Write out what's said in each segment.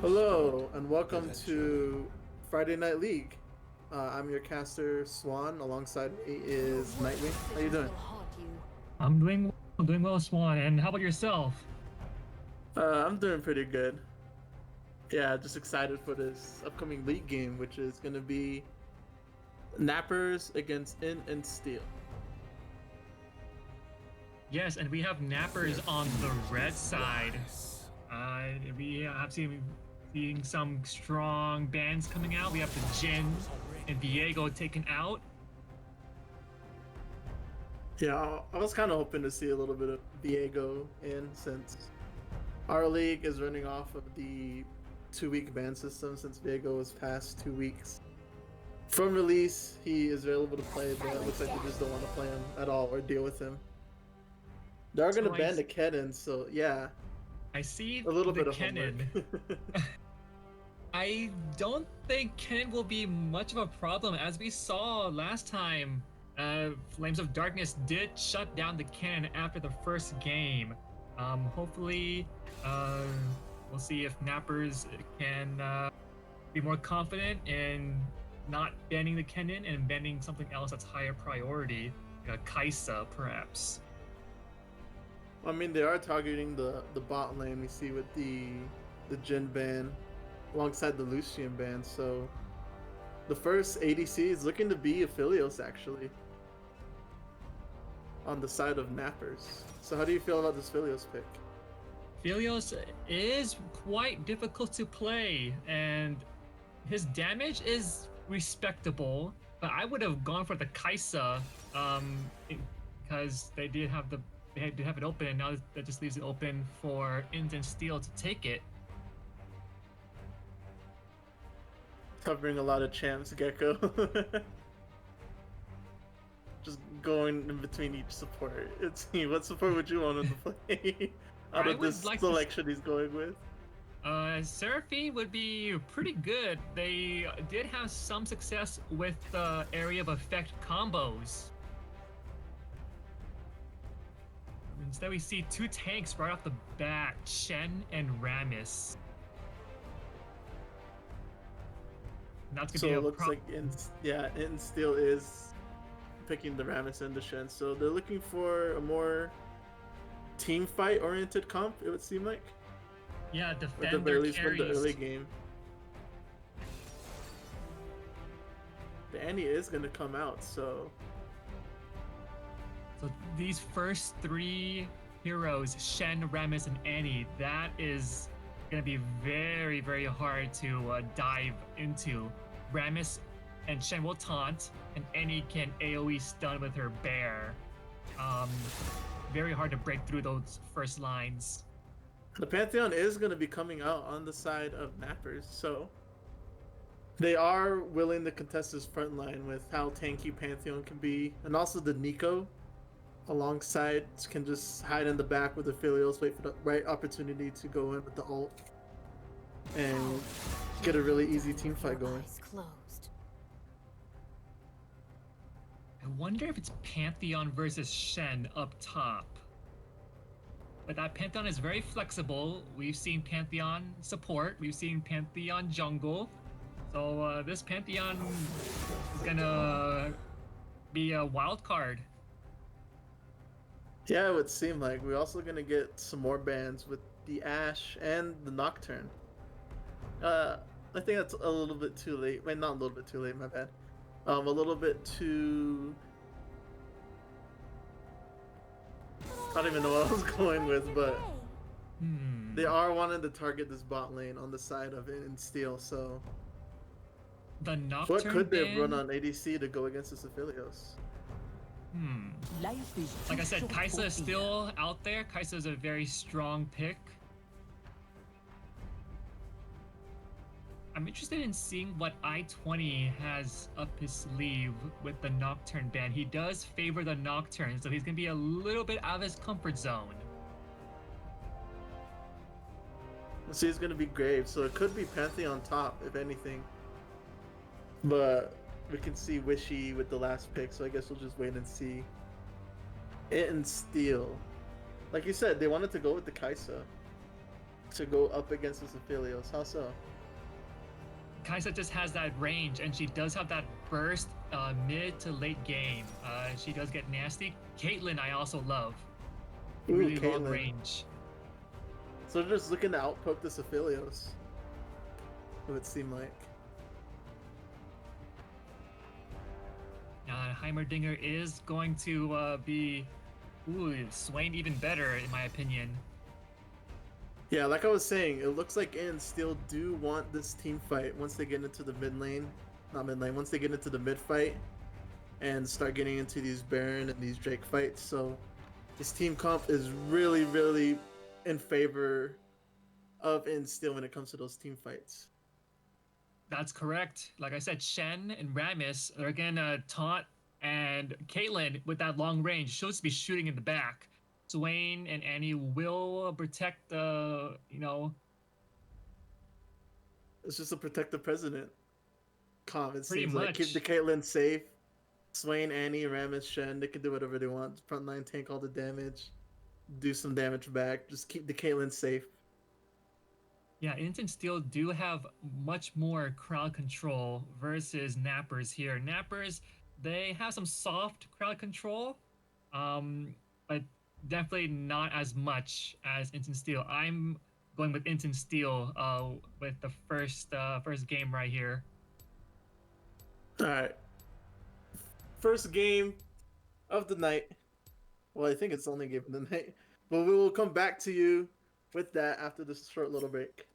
Hello and welcome to Friday Night League. I'm your caster Swan. Alongside me is Nightwing. How you doing? Doing well, Swan. And how about yourself? I'm doing pretty good. Yeah, just excited for this upcoming league game, which is going to be Nappers against In and Steel. Yes, and we have nappers on the red side. We have seeing some strong bands coming out. We have the Jin and Viego taken out. Yeah, I was kind of hoping to see a little bit of Viego in since our league is running off of the 2-week ban system since Viego was past 2 weeks. From release, he is available to play, but it looks like we just don't want to play him at all or deal with him. They are going to So ban the Kennen, so yeah, I see a little the bit of homework. Kennen. I don't think Kennen will be much of a problem. As we saw last time, Flames of Darkness did shut down the Kennen after the first game. Hopefully, we'll see if Nappers can be more confident in not banning the Kennen and banning something else that's higher priority, Kaisa perhaps. I mean, they are targeting the bot lane we see with the Jin ban alongside the Lucian ban, so the first ADC is looking to be Aphelios actually on the side of Nappers. So how do you feel about this Aphelios pick? Philios is quite difficult to play, and his damage is respectable, but I would have gone for the Kaisa because they did have it open, and now that just leaves it open for Instant Steel to take it. Covering a lot of champs, Gecko. Just going in between each support. It's what support would you want him to play out of this selection he's going with? Seraphine would be pretty good. They did have some success with the area of effect combos. Instead, we see two tanks right off the bat, Shen and Rammus. And that's gonna be it looks like In Steel is picking the Rammus and the Shen. So they're looking for a more team fight oriented comp, it would seem like. Yeah, defend at the very least carries. From the early game. The Annie is gonna come out, so these first three heroes, Shen, Rammus, and Annie, that is gonna be very, very hard to dive into. Rammus and Shen will taunt, and Annie can AoE stun with her bear. Very hard to break through those first lines. The Pantheon is going to be coming out on the side of Nappers, so they are willing to contest this front line with how tanky Pantheon can be, and also the Nico alongside can just hide in the back with the Aphelios, wait for the right opportunity to go in with the ult and get a really easy team fight going. I wonder if it's Pantheon versus Shen up top. But that Pantheon is very flexible. We've seen Pantheon support. We've seen Pantheon jungle. So this Pantheon is gonna be a wild card. Yeah, it would seem like. We're also gonna get some more bans with the Ashe and the Nocturne. I think that's a little bit too late. Wait, not a little bit too late, my bad. A little bit too... I don't even know what I was going with, but they are wanting to target this bot lane on the side of it in Steel, so the Nocturne what could they have run on ADC to go against this Aphelios? Like I said, Kaisa is still out there. Kaisa is a very strong pick. I'm interested in seeing what I-20 has up his sleeve with the Nocturne ban. He does favor the Nocturne, so he's going to be a little bit out of his comfort zone. So he's going to be Grave, so it could be Pantheon top, if anything. But we can see Wishy with the last pick, so I guess we'll just wait and see. It and Steel. Like you said, they wanted to go with the Kaisa. to go up against this Aphelios. How so? Kaisa just has that range, and she does have that burst mid to late game. She does get nasty. Caitlyn, I also love. Ooh, Really long Caitlyn. range. So they're just looking to outpoke this Aphelios. It would seem like. Heimerdinger is going to be Swain even better, in my opinion. Yeah, like I was saying, it looks like In still do want this team fight once they get into the mid lane. Not mid lane, once they get into the mid fight and start getting into these Baron and these Drake fights. So this team comp is really, really in favor of In still when it comes to those team fights. That's correct. Like I said, Shen and Rammus are gonna taunt, and Caitlyn with that long range, she'll just be shooting in the back. Swain and Annie will protect the, It's just to protect the president. Comp, it pretty seems like keep much. the Caitlyn safe. Swain, Annie, Rammus, Shen, they can do whatever they want. Frontline tank all the damage, do some damage back. Just keep the Caitlyn safe. Yeah, Instant Steel do have much more crowd control versus Nappers here. Nappers, they have some soft crowd control, but definitely not as much as Instant Steel. I'm going with Instant Steel with the first game right here. All right. First game of the night. Well, I think it's the only game of the night. But we will come back to you with that after this short little break.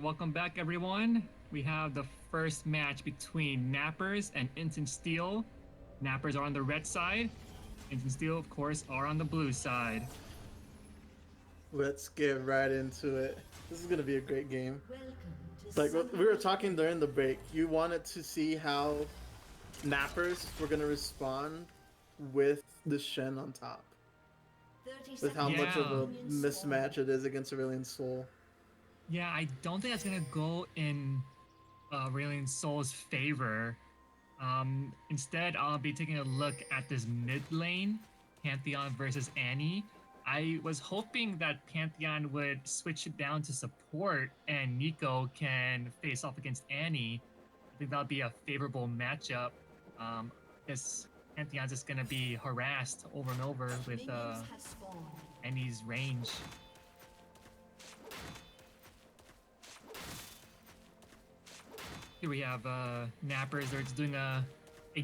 welcome back, everyone. We have the first match between Nappers and Instant Steel. Nappers are on the red side. Instant Steel, of course, are on the blue side. Let's get right into it. This is gonna be a great game. Like we were talking during the break, you wanted to see how Nappers were gonna respond with the Shen on top, with how much of a mismatch it is against Aurelion Sol. Yeah, I don't think that's gonna go in Aurelion Sol's favor. Instead, I'll be taking a look at this mid lane, Pantheon versus Annie. I was hoping that Pantheon would switch it down to support and Nico can face off against Annie. I think that would be a favorable matchup. Because Pantheon's just going to be harassed over and over with Annie's range. Here we have Nappers. They're just doing a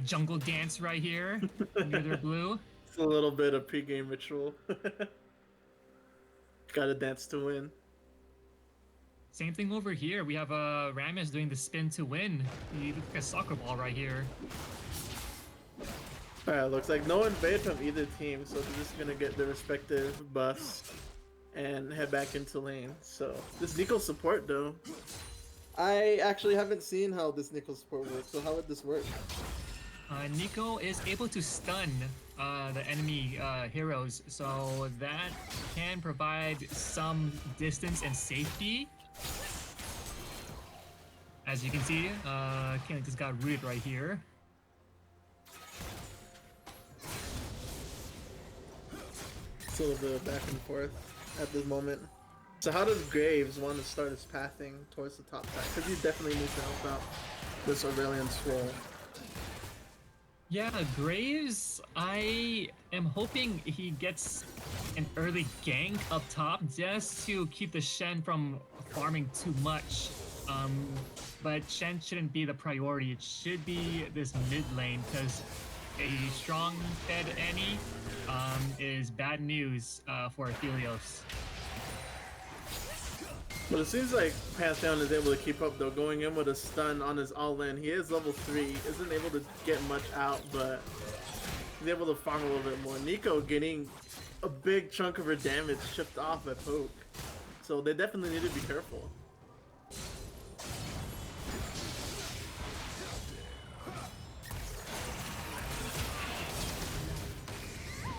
jungle dance right here near their blue. It's a little bit of pre-game ritual. Gotta dance to win. Same thing over here. We have Rammus doing the spin to win. He looks like a soccer ball right here. Alright, looks like no invade from either team, so they're just gonna get their respective buffs and head back into lane. So this Nico support though, I actually haven't seen how this Nico support works. So how would this work? Nico is able to stun the enemy heroes, so that can provide some distance and safety. As you can see, Kenny just got rooted right here. It's a little bit of back and forth at this moment. So how does Graves want to start his pathing towards the top side? Because he definitely needs to help out this Aurelion Sol. Yeah, Graves, I am hoping he gets an early gank up top just to keep the Shen from farming too much. But Shen shouldn't be the priority. It should be this mid lane because a strong fed Annie is bad news for Helios. But it seems like Pantheon is able to keep up though, going in with a stun on his all-in. He is level 3, isn't able to get much out, but he's able to farm a little bit more. Nico getting a big chunk of her damage chipped off at poke. So they definitely need to be careful.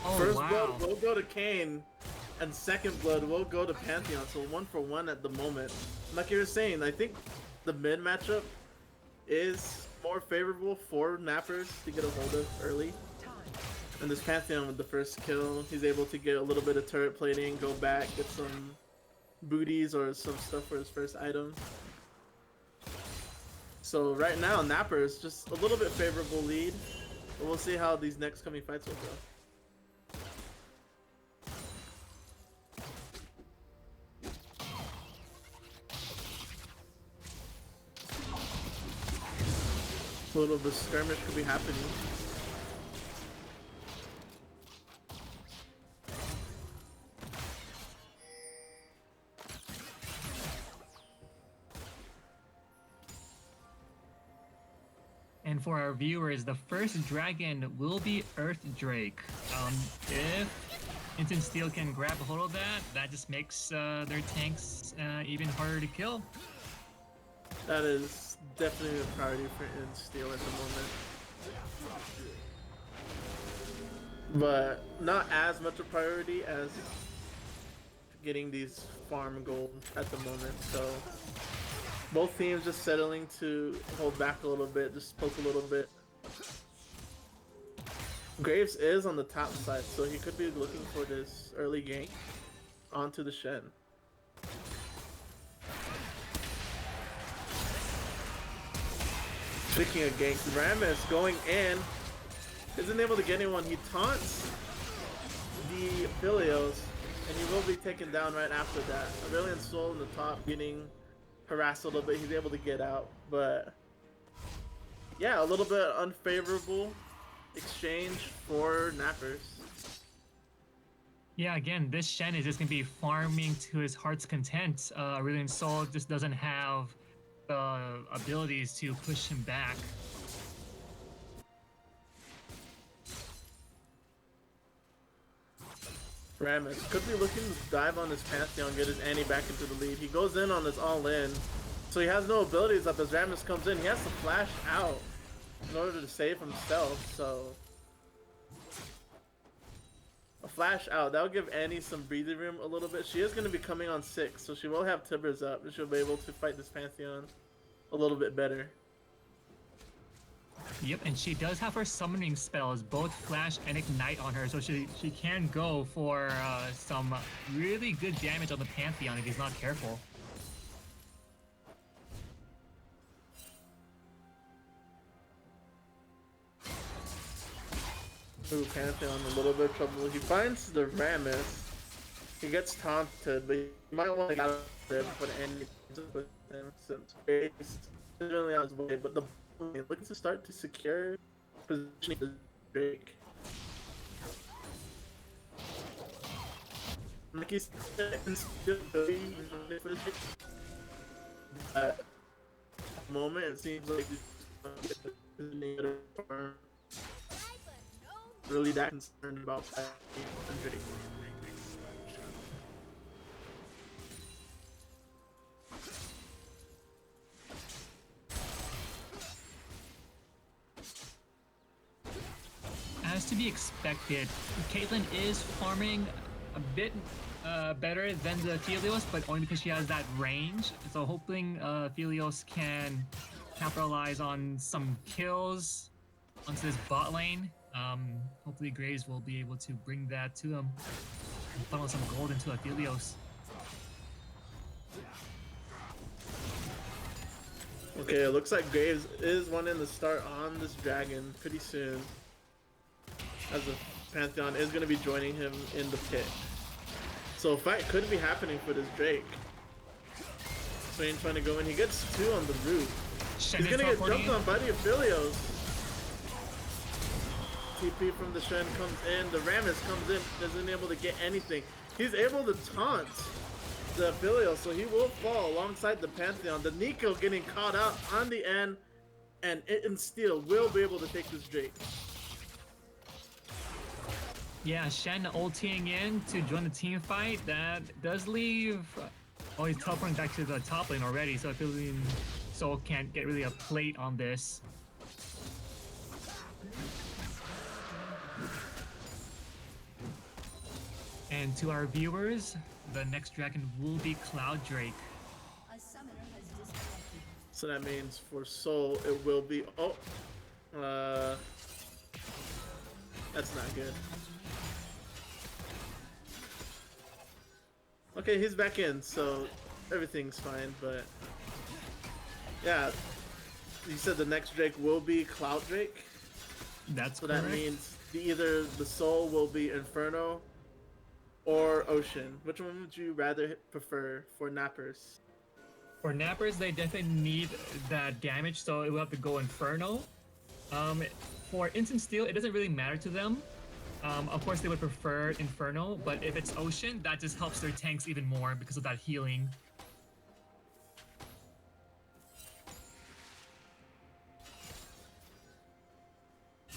Oh, First wow. blood will go to Kane, and second blood will go to Pantheon, so 1 for 1 at the moment. Like you were saying, I think the mid matchup is more favorable for Nappers to get a hold of early. And this Pantheon with the first kill, he's able to get a little bit of turret plating, go back, get some booties or some stuff for his first item. So right now, Nappers just a little bit favorable lead, but we'll see how these next coming fights will go. A little bit of skirmish could be happening. And for our viewers, the first dragon will be Earth Drake. If Instant Steel can grab a hold of that, that just makes their tanks even harder to kill. That is definitely a priority for Steel at the moment. But not as much a priority as getting these farm gold at the moment. So both teams just settling to hold back a little bit, just poke a little bit. Graves is on the top side, so he could be looking for this early gank onto the Shen. Speaking of ganks, Rammus going in, isn't able to get anyone. He taunts the Philios, and he will be taken down right after that. Aurelion Sol in the top getting harassed a little bit. He's able to get out, but yeah, a little bit unfavorable exchange for Nappers. Yeah, again, this Shen is just gonna be farming to his heart's content. Aurelion Sol just doesn't have the abilities to push him back. Rammus could be looking to dive on his Pantheon, get his Annie back into the lead. He goes in on his all-in, so he has no abilities up as Rammus comes in. He has to flash out in order to save himself, so... A flash out, that'll give Annie some breathing room a little bit. She is going to be coming on 6, so she will have Tibbers up, and she'll be able to fight this Pantheon a little bit better. Yep, and she does have her summoning spells, both Flash and Ignite on her, so she can go for some really good damage on the Pantheon if he's not careful. Ooh, Pantheon in a little bit of trouble. He finds the Rammus. He gets taunted, but he might want to get out of there before the enemy with him since Grace is really on his way. But the looking to start to secure positioning the Drake. Like he's still going for the Drake. At the moment, it seems like he's really that concerned about Drake. As to be expected, Caitlyn is farming a bit better than the Phelios, but only because she has that range. So hoping Phelios can capitalize on some kills onto this bot lane. Hopefully Graves will be able to bring that to him and funnel some gold into Aphelios. Okay, it looks like Graves is wanting to start on this dragon pretty soon, as the Pantheon is going to be joining him in the pit. So a fight could be happening for this Drake. Swain trying to go in. He gets 2 on the roof. He's going to get jumped on by the Aphelios. TP from the Shen comes in. The Rammus comes in. Isn't able to get anything. He's able to taunt the Aphelios, so he will fall alongside the Pantheon. The Nico getting caught out on the end, and It and Steel will be able to take this Drake. Yeah, Shen ulting in to join the team fight. That does leave... Oh, he's teleporting back to the top lane already, so Aphelion Soul can't get really a plate on this. And to our viewers, the next dragon will be Cloud Drake. So that means for Soul, it will be... Oh! That's not good. Okay, he's back in, so everything's fine, but... Yeah, you said the next Drake will be Cloud Drake? That's so correct. That means either the Soul will be Inferno or Ocean. Which one would you rather prefer for Nappers? For Nappers, they definitely need that damage, so it will have to go Inferno. For Instant Steel, it doesn't really matter to them. Of course, they would prefer Inferno, but if it's Ocean, that just helps their tanks even more because of that healing.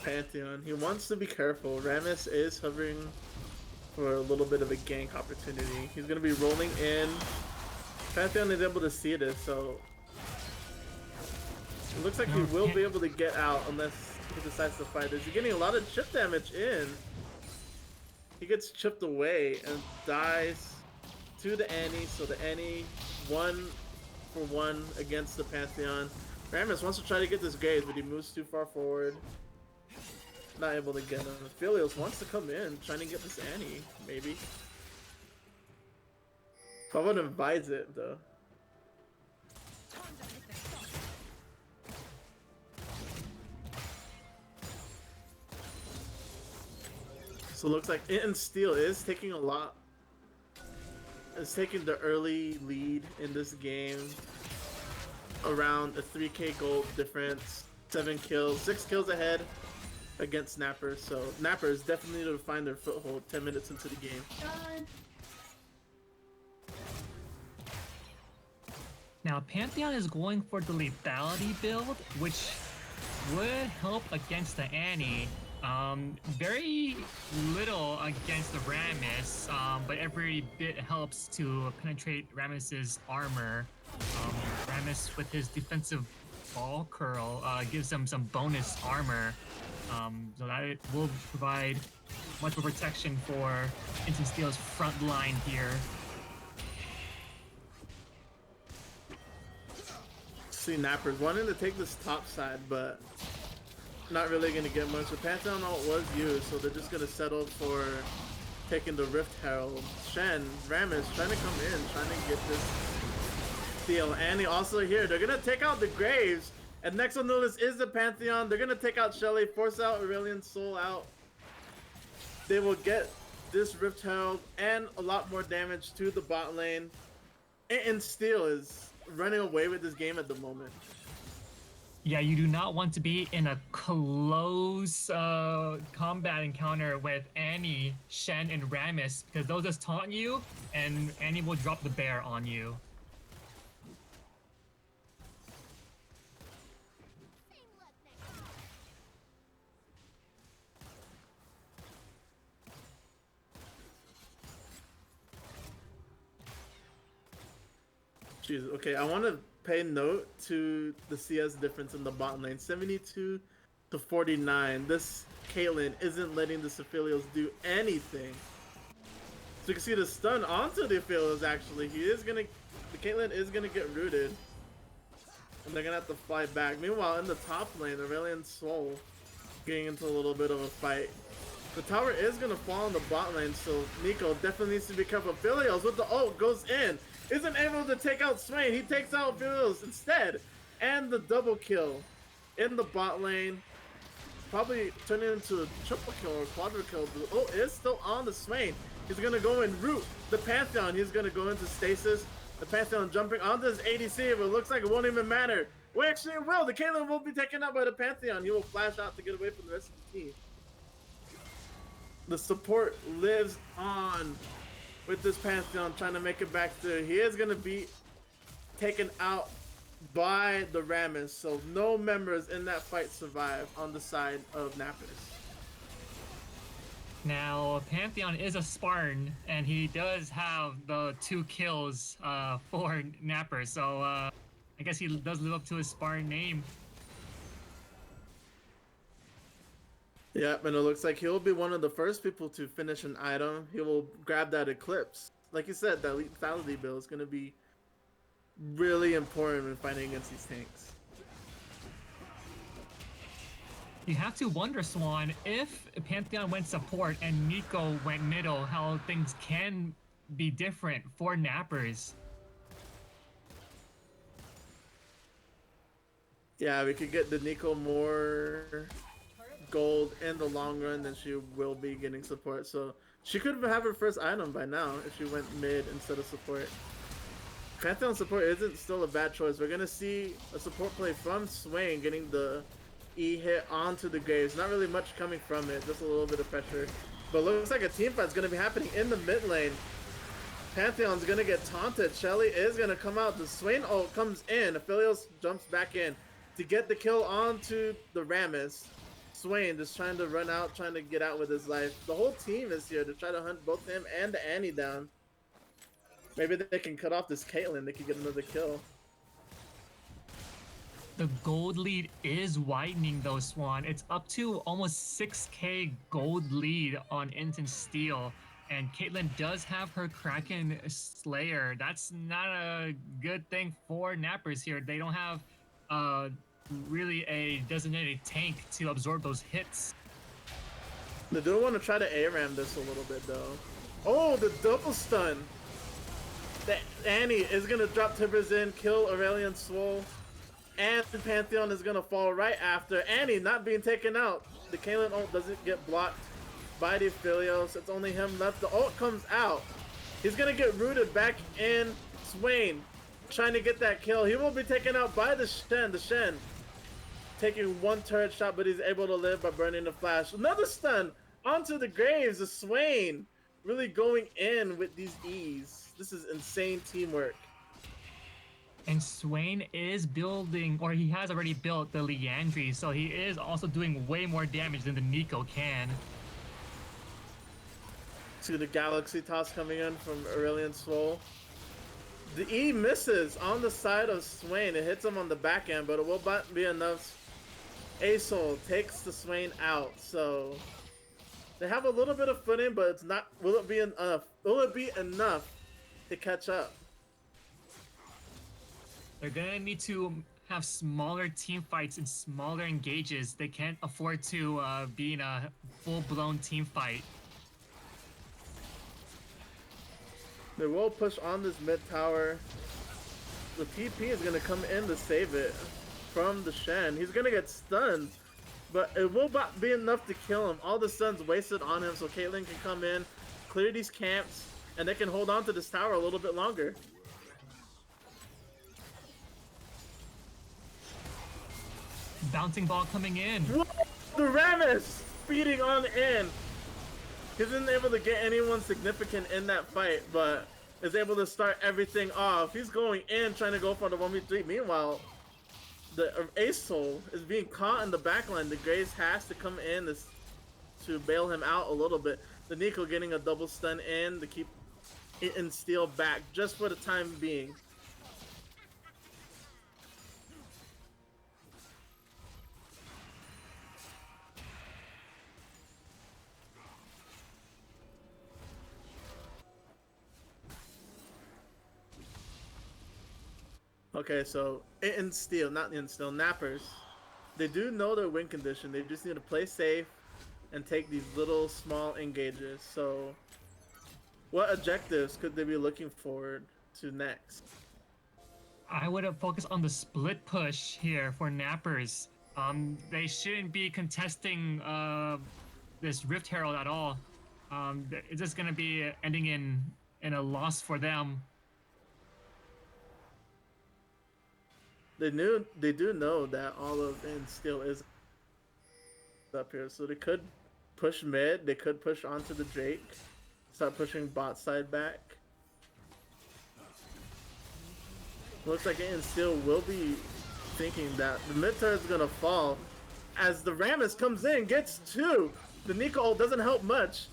Pantheon, he wants to be careful. Rammus is hovering for a little bit of a gank opportunity. He's going to be rolling in. Pantheon is able to see this, so it looks like he will be able to get out unless he decides to fight this. He's getting a lot of chip damage in. He gets chipped away and dies to the Annie, so the Annie 1-for-1 against the Pantheon. Rammus wants to try to get this Graves, but he moves too far forward. Not able to get him. Phelios wants to come in, trying to get this Annie, maybe. I wouldn't advise it, though. So it looks like It and Steel is taking a lot. It's taking the early lead in this game. Around a 3k gold difference. 7 kills, 6 kills ahead against Napper. So Napper is definitely to find their foothold 10 minutes into the game. Now, Pantheon is going for the lethality build, which would help against the Annie. Very little against the Rammus, but every bit helps to penetrate Rammus's armor. Rammus, with his defensive ball curl, gives him some bonus armor, so that it will provide much more protection for Instant Steel's front line here. See, Napper's wanting to take this top side, but not really going to get much. The Pantheon ult was used, so they're just going to settle for taking the Rift Herald. Shen, Rammus trying to come in, trying to get this steal. Annie also here. They're going to take out the Graves, and next on the list is the Pantheon. They're going to take out Shelly, force out Aurelian's Soul out. They will get this Rift Herald and a lot more damage to the bot lane. And Steel is running away with this game at the moment. Yeah, you do not want to be in a close combat encounter with Annie, Shen, and Rammus, because they'll just taunt you, and Annie will drop the bear on you. Jeez, okay, I want to pay note to the CS difference in the bot lane. 72 to 49. This Caitlyn isn't letting the Aphelios do anything. So you can see the stun onto the Aphelios actually. The Caitlyn is gonna get rooted. And they're gonna have to fly back. Meanwhile, in the top lane, Aurelian's Soul getting into a little bit of a fight. The tower is gonna fall in the bot lane, so Nico definitely needs to be careful. Aphelios with the ult goes in. Isn't able to take out Swain. He takes out Aphelios instead. And the double kill in the bot lane. Probably turning into a triple kill or quadra kill. The ult is still on the Swain. He's gonna go and root the Pantheon. He's gonna go into stasis. The Pantheon jumping onto his ADC, but it looks like it won't even matter. Well, actually it will. The Caitlyn will be taken out by the Pantheon. He will flash out to get away from the rest of the team. The support lives on with this Pantheon trying to make it back to. He is going to be taken out by the Rammus, so no members in that fight survive on the side of Nappers. Now, Pantheon is a Spartan, and he does have the 2 kills for Napper, so I guess he does live up to his Spartan name. Yep, and it looks like he'll be one of the first people to finish an item. He will grab that Eclipse. Like you said, that lethality build is going to be really important when fighting against these tanks. You have to wonder, Swan, if Pantheon went support and Nico went middle, how things can be different for Nappers. Yeah, we could get the Nico more gold in the long run than she will be getting support, so she could have her first item by now if she went mid instead of support. Pantheon support isn't still a bad choice. We're gonna see a support play from Swain getting the E hit onto the Graves. Not really much coming from it, just a little bit of pressure, but looks like a team fight's gonna be happening in the mid lane. Pantheon's gonna get taunted. Shelly is gonna come out. The Swain ult comes in. Aphelios jumps back in to get the kill onto the Rammus. Swain just trying to run out, trying to get out with his life. The whole team is here to try to hunt both him and the Annie down. Maybe they can cut off this Caitlyn. They could get another kill. The gold lead is widening though, Swan. It's up to almost 6k gold lead on Instant Steel. And Caitlyn does have her Kraken Slayer. That's not a good thing for Nappers here. They don't have really a designated tank to absorb those hits. They do want to try to ARAM this a little bit though. Oh, the double stun. The Annie is going to drop Tibbers in, kill Aurelian Soul, and the Pantheon is going to fall right after. Annie not being taken out. The Caitlyn ult doesn't get blocked by the Aphelios. It's only him left. The ult comes out. He's going to get rooted back in. Swain trying to get that kill. He will be taken out by the Shen. The Shen taking one turret shot, but he's able to live by burning the flash. Another stun onto the Graves of Swain, really going in with these E's. This is insane teamwork. And Swain is building, or he has already built the Liandry, so he is also doing way more damage than the Nico can. See the Galaxy toss coming in from Aurelion Swole. The E misses on the side of Swain. It hits him on the back end, but it will not be enough. ASOL takes the Swain out, so they have a little bit of footing, but it's not. Will it be enough? Will it be enough to catch up? They're gonna need to have smaller team fights and smaller engages. They can't afford to be in a full-blown team fight. They will push on this mid tower. The PP is gonna come in to save it from the Shen. He's gonna get stunned, but it will not be enough to kill him. All the stuns wasted on him, so Caitlyn can come in, clear these camps, and they can hold on to this tower a little bit longer. Bouncing ball coming in. Whoa! The Rammus speeding on in. He isn't able to get anyone significant in that fight, but is able to start everything off. He's going in, trying to go for the 1v3. Meanwhile, the ASOL is being caught in the backline. The Graves has to come in to bail him out a little bit. The Nico getting a double stun in to keep it and steal back just for the time being. Okay, so Nappers. They do know their win condition. They just need to play safe and take these little small engages. So what objectives could they be looking forward to next? I would have focused on the split push here for Nappers. They shouldn't be contesting this Rift Herald at all. It's just gonna be ending in a loss for them. They do know that all of MCEL is up here, so they could push mid. They could push onto the Drake, start pushing bot side back. Looks like MCEL will be thinking that the mid turret is gonna fall as the Rammus comes in, gets two. The Nico ult doesn't help much,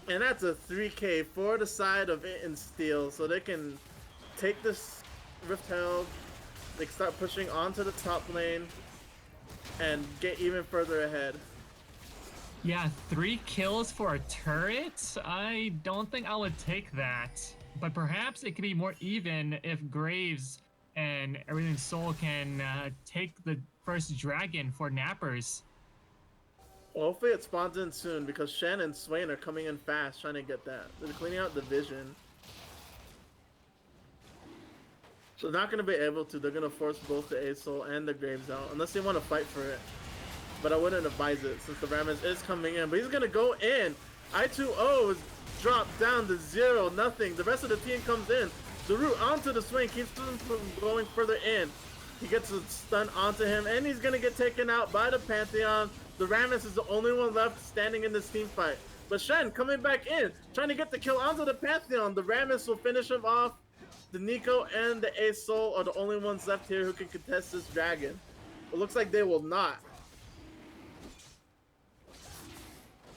and that's a 3K for the side of MCEL, so they can take this Rift Herald. They start pushing onto the top lane and get even further ahead. Yeah, 3 kills for a turret? I don't think I would take that. But perhaps it could be more even if Graves and Aurelion Sol can take the first dragon for Nappers. Well, hopefully it spawns in soon because Shen and Swain are coming in fast trying to get that. They're cleaning out the vision. So they're not going to be able to. They're going to force both the ASOL and the Graves out unless they want to fight for it. But I wouldn't advise it since the Rammus is coming in. But he's going to go in. I2O is dropped down to 0, nothing. The rest of the team comes in. The root onto the swing keeps them from going further in. He gets a stun onto him and he's going to get taken out by the Pantheon. The Rammus is the only one left standing in this team fight. But Shen coming back in, trying to get the kill onto the Pantheon. The Rammus will finish him off. The Nico and the ASOL are the only ones left here who can contest this dragon. It looks like they will not.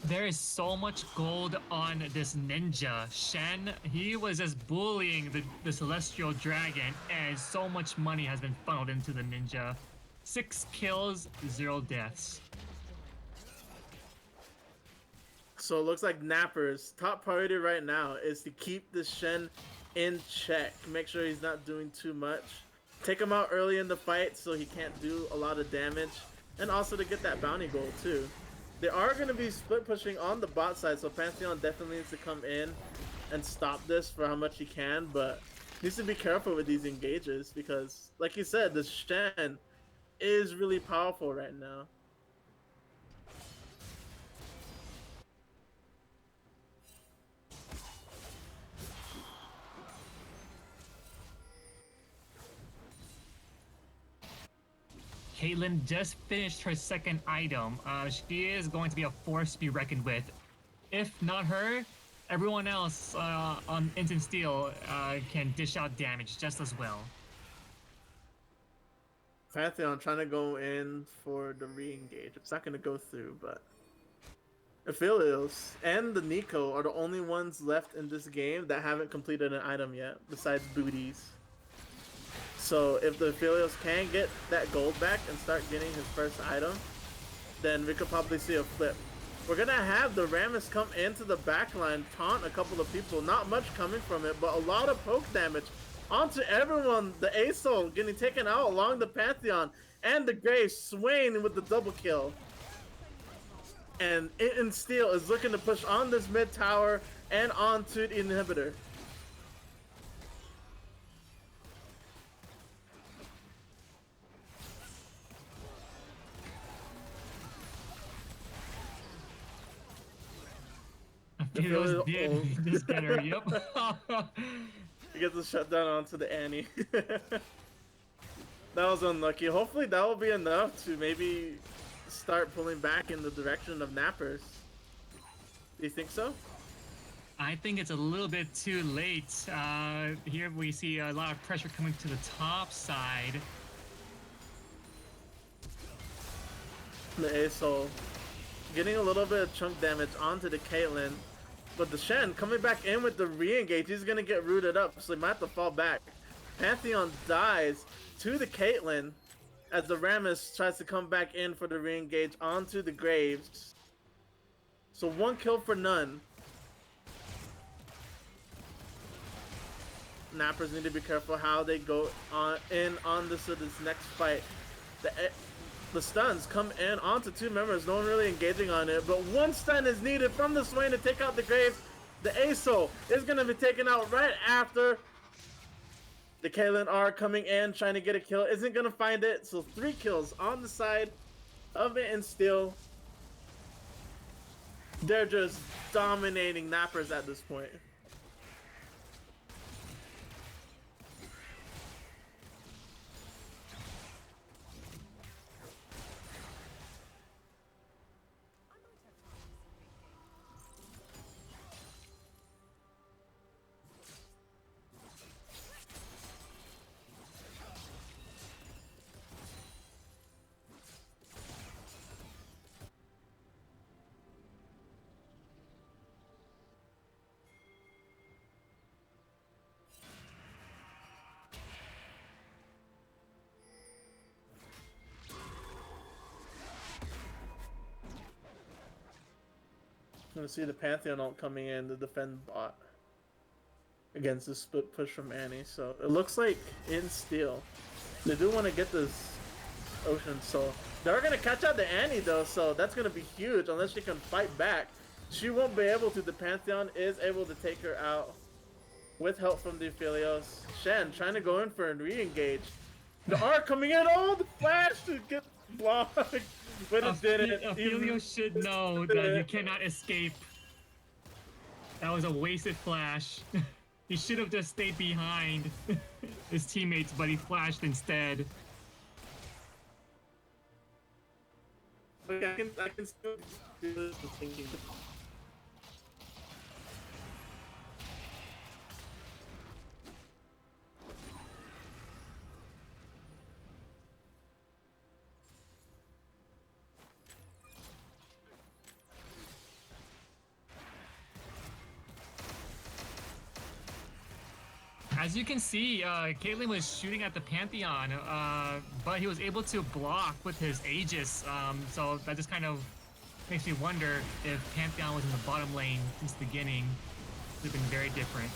There is so much gold on this ninja. Shen, he was just bullying the Celestial Dragon, and so much money has been funneled into the ninja. 6 kills, 0 deaths. So it looks like Napper's top priority right now is to keep the Shen in check. Make sure he's not doing too much. Take him out early in the fight so he can't do a lot of damage. And also to get that bounty goal too. They are going to be split pushing on the bot side, so Pantheon definitely needs to come in and stop this for how much he can, but needs to be careful with these engages because, like you said, the Shen is really powerful right now. Caitlyn just finished her second item. She is going to be a force to be reckoned with. If not her, everyone else on Instant Steel can dish out damage just as well. Pantheon trying to go in for the re-engage. It's not going to go through, but Aphelios and the Nico are the only ones left in this game that haven't completed an item yet, besides booties. So if the Aphelios can get that gold back and start getting his first item, then we could probably see a flip. We're going to have the Rammus come into the backline, taunt a couple of people. Not much coming from it, but a lot of poke damage onto everyone. The ASOL getting taken out along the Pantheon, and the Grave swaying with the double kill. And In Steel is looking to push on this mid tower and onto the inhibitor. Aphelios did just get her, yep. He gets a shutdown onto the Annie. That was unlucky. Hopefully that will be enough to maybe start pulling back in the direction of Nappers. Do you think so? I think it's a little bit too late. Here we see a lot of pressure coming to the top side. The ASOL getting a little bit of chunk damage onto the Caitlyn. But the Shen coming back in with the re-engage, he's gonna get rooted up, so he might have to fall back. Pantheon dies to the Caitlyn as the Rammus tries to come back in for the re-engage onto the Graves. So 1 kill for none. Nappers need to be careful how they go on this next fight. The stuns come in onto 2 members, no one really engaging on it, but 1 stun is needed from the Swain to take out the Graves. The ASOL is going to be taken out right after. The Caitlyn are coming in, trying to get a kill, isn't going to find it, so 3 kills on the side of it and Steel. They're just dominating Nappers at this point. I'm gonna see the Pantheon ult coming in to defend bot against the split push from Annie. So it looks like in Steel, they do want to get this Ocean Soul. They're gonna catch out the Annie though, so that's gonna be huge unless she can fight back. She won't be able to. The Pantheon is able to take her out with help from the Aphelios. Shen trying to go in for a re-engage. The R coming in, oh, the flash to get blocked. But it didn't. Aphelios should know that you cannot escape. That was a wasted flash. He should have just stayed behind his teammates, but he flashed instead. Okay, I can still do this thinking. As you can see, Caitlyn was shooting at the Pantheon, but he was able to block with his Aegis, so that just kind of makes me wonder if Pantheon was in the bottom lane since the beginning. It would have been very different.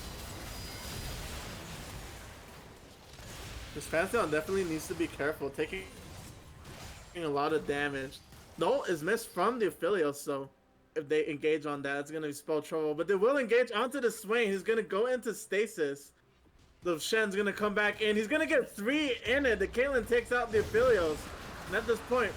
This Pantheon definitely needs to be careful, taking a lot of damage. The ult is missed from the Aphelios, so if they engage on that, it's going to spell trouble. But they will engage onto the Swain. He's going to go into stasis. The Shen's going to come back in. He's going to get 3 in it. The Caitlyn takes out the Aphelios. And at this point,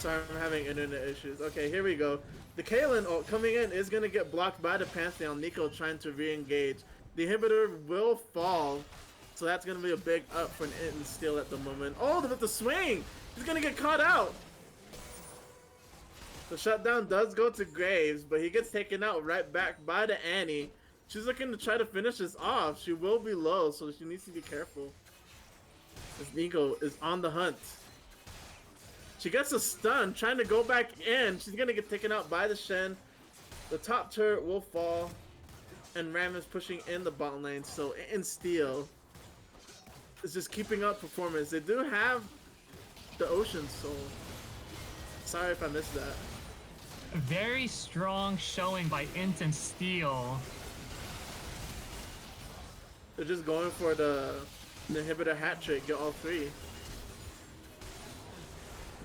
Sorry, I'm having internet issues. Okay, here we go. The Kalen coming in is going to get blocked by the Pantheon. Nico trying to re-engage. The inhibitor will fall. So that's going to be a big up for an Int Steel at the moment. Oh, with the swing! He's going to get caught out! The shutdown does go to Graves, but he gets taken out right back by the Annie. She's looking to try to finish this off. She will be low, so she needs to be careful. This Nico is on the hunt. She gets a stun, trying to go back in. She's going to get taken out by the Shen. The top turret will fall. And Ram is pushing in the bottom lane, so Int Steel is just keeping up performance. They do have the Ocean Soul. Sorry if I missed that. A very strong showing by Int Steel. They're just going for the inhibitor hat trick, get all three.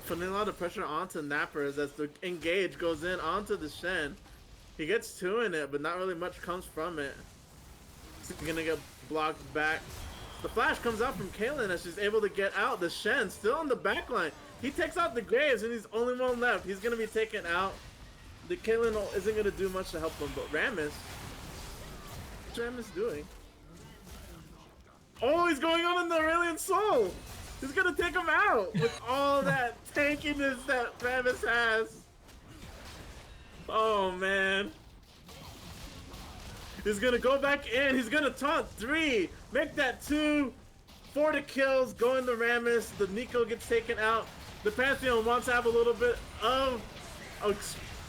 Putting a lot of pressure onto Nappers as the engage goes in onto the Shen. He gets two in it, but not really much comes from it. He's gonna get blocked back. The flash comes out from Kaylin as she's able to get out. The Shen still on the back line. He takes out the Graves and he's only one left. He's gonna be taken out. The Kaylin isn't gonna do much to help him, but Rammus. What's Rammus doing? Oh, he's going on in the Aurelian Soul! He's gonna take him out with all that tankiness that Rammus has. Oh man. He's gonna go back in. He's gonna taunt 3. Make that 2. 4 to kills. Go into Rammus. The Nico gets taken out. The Pantheon wants to have a little bit of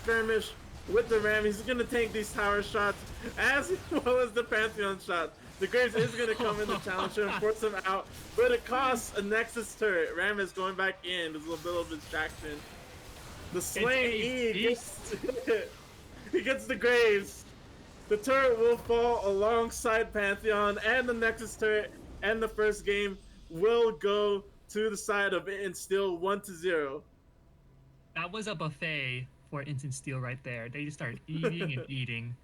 skirmish with the Ram. He's gonna tank these tower shots as well as the Pantheon shots. The Graves is gonna come in the challenger and force him out, but it costs a Nexus turret. Ram is going back in. There's a little bit of distraction. The Slain E gets he gets the Graves. The turret will fall alongside Pantheon, and the Nexus turret and the first game will go to the side of Int Steel 1-0. That was a buffet for Int Steel right there. They just started eating and eating.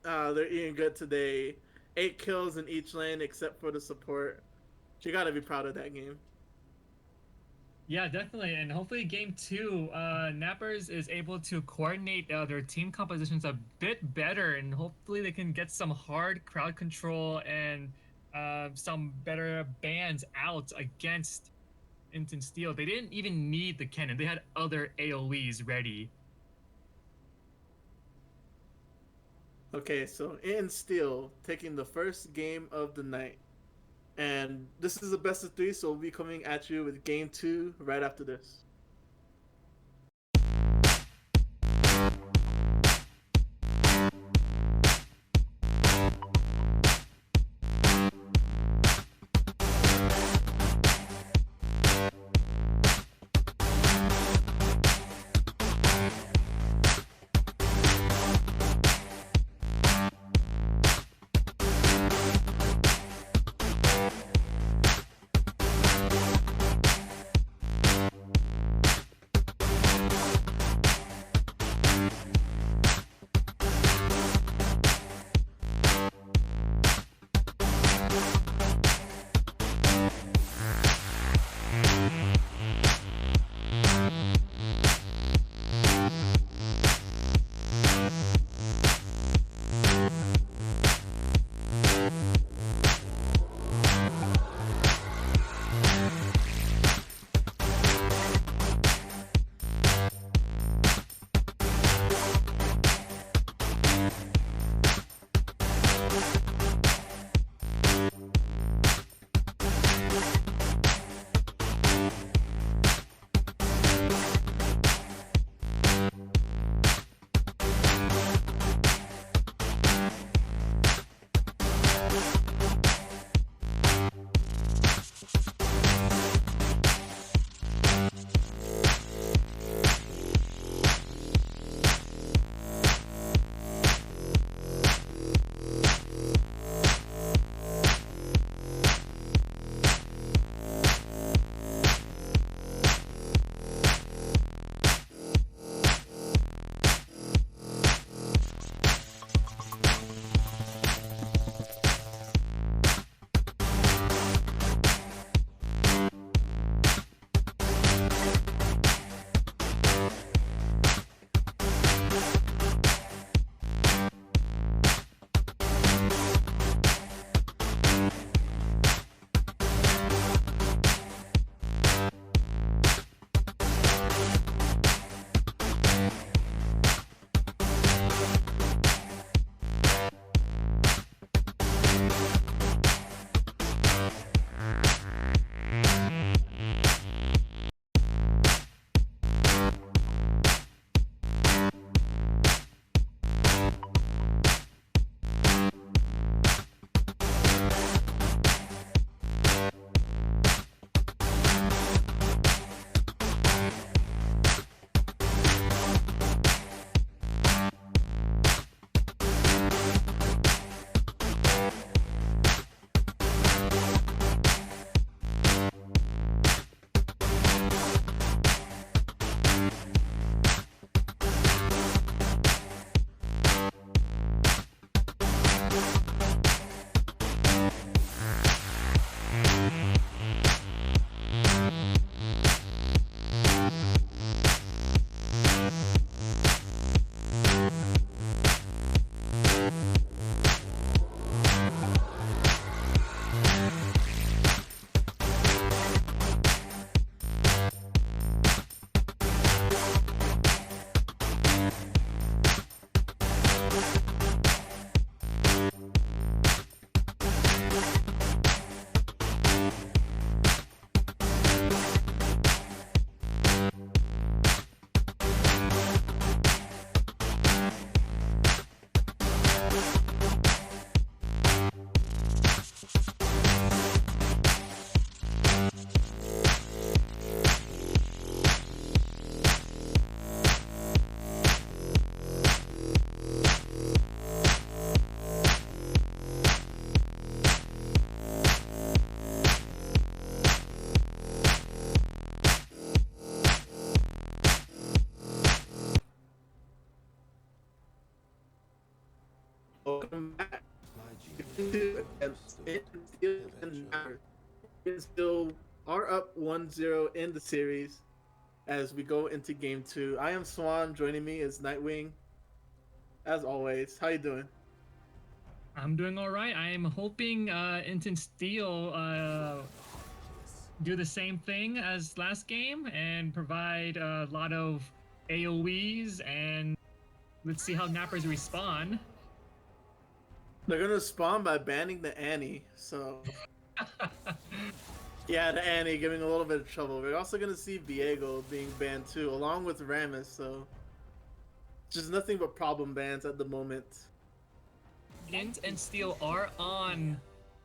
They're eating good today. 8 kills in each lane except for the support. You gotta be proud of that game. Yeah, definitely, and hopefully game 2, Nappers is able to coordinate their team compositions a bit better, and hopefully they can get some hard crowd control and some better bans out against Int Steel. They didn't even need the cannon. They had other AoEs ready. Okay, so Int Steel taking the first game of the night. And this is a best of 3, so we'll be coming at you with game 2 right after this. Welcome back. It still are up 1-0 in the series as we go into game 2. I am Swan. Joining me is Nightwing. As always, how you doing? I'm doing all right. I am hoping Inton Steel do the same thing as last game and provide a lot of AoEs, and let's see how Nappers respond. They're gonna spawn by banning the Annie, so yeah, the Annie giving a little bit of trouble. We're also gonna see Viego being banned too, along with Rammus, so just nothing but problem bans at the moment. Int and Steel are on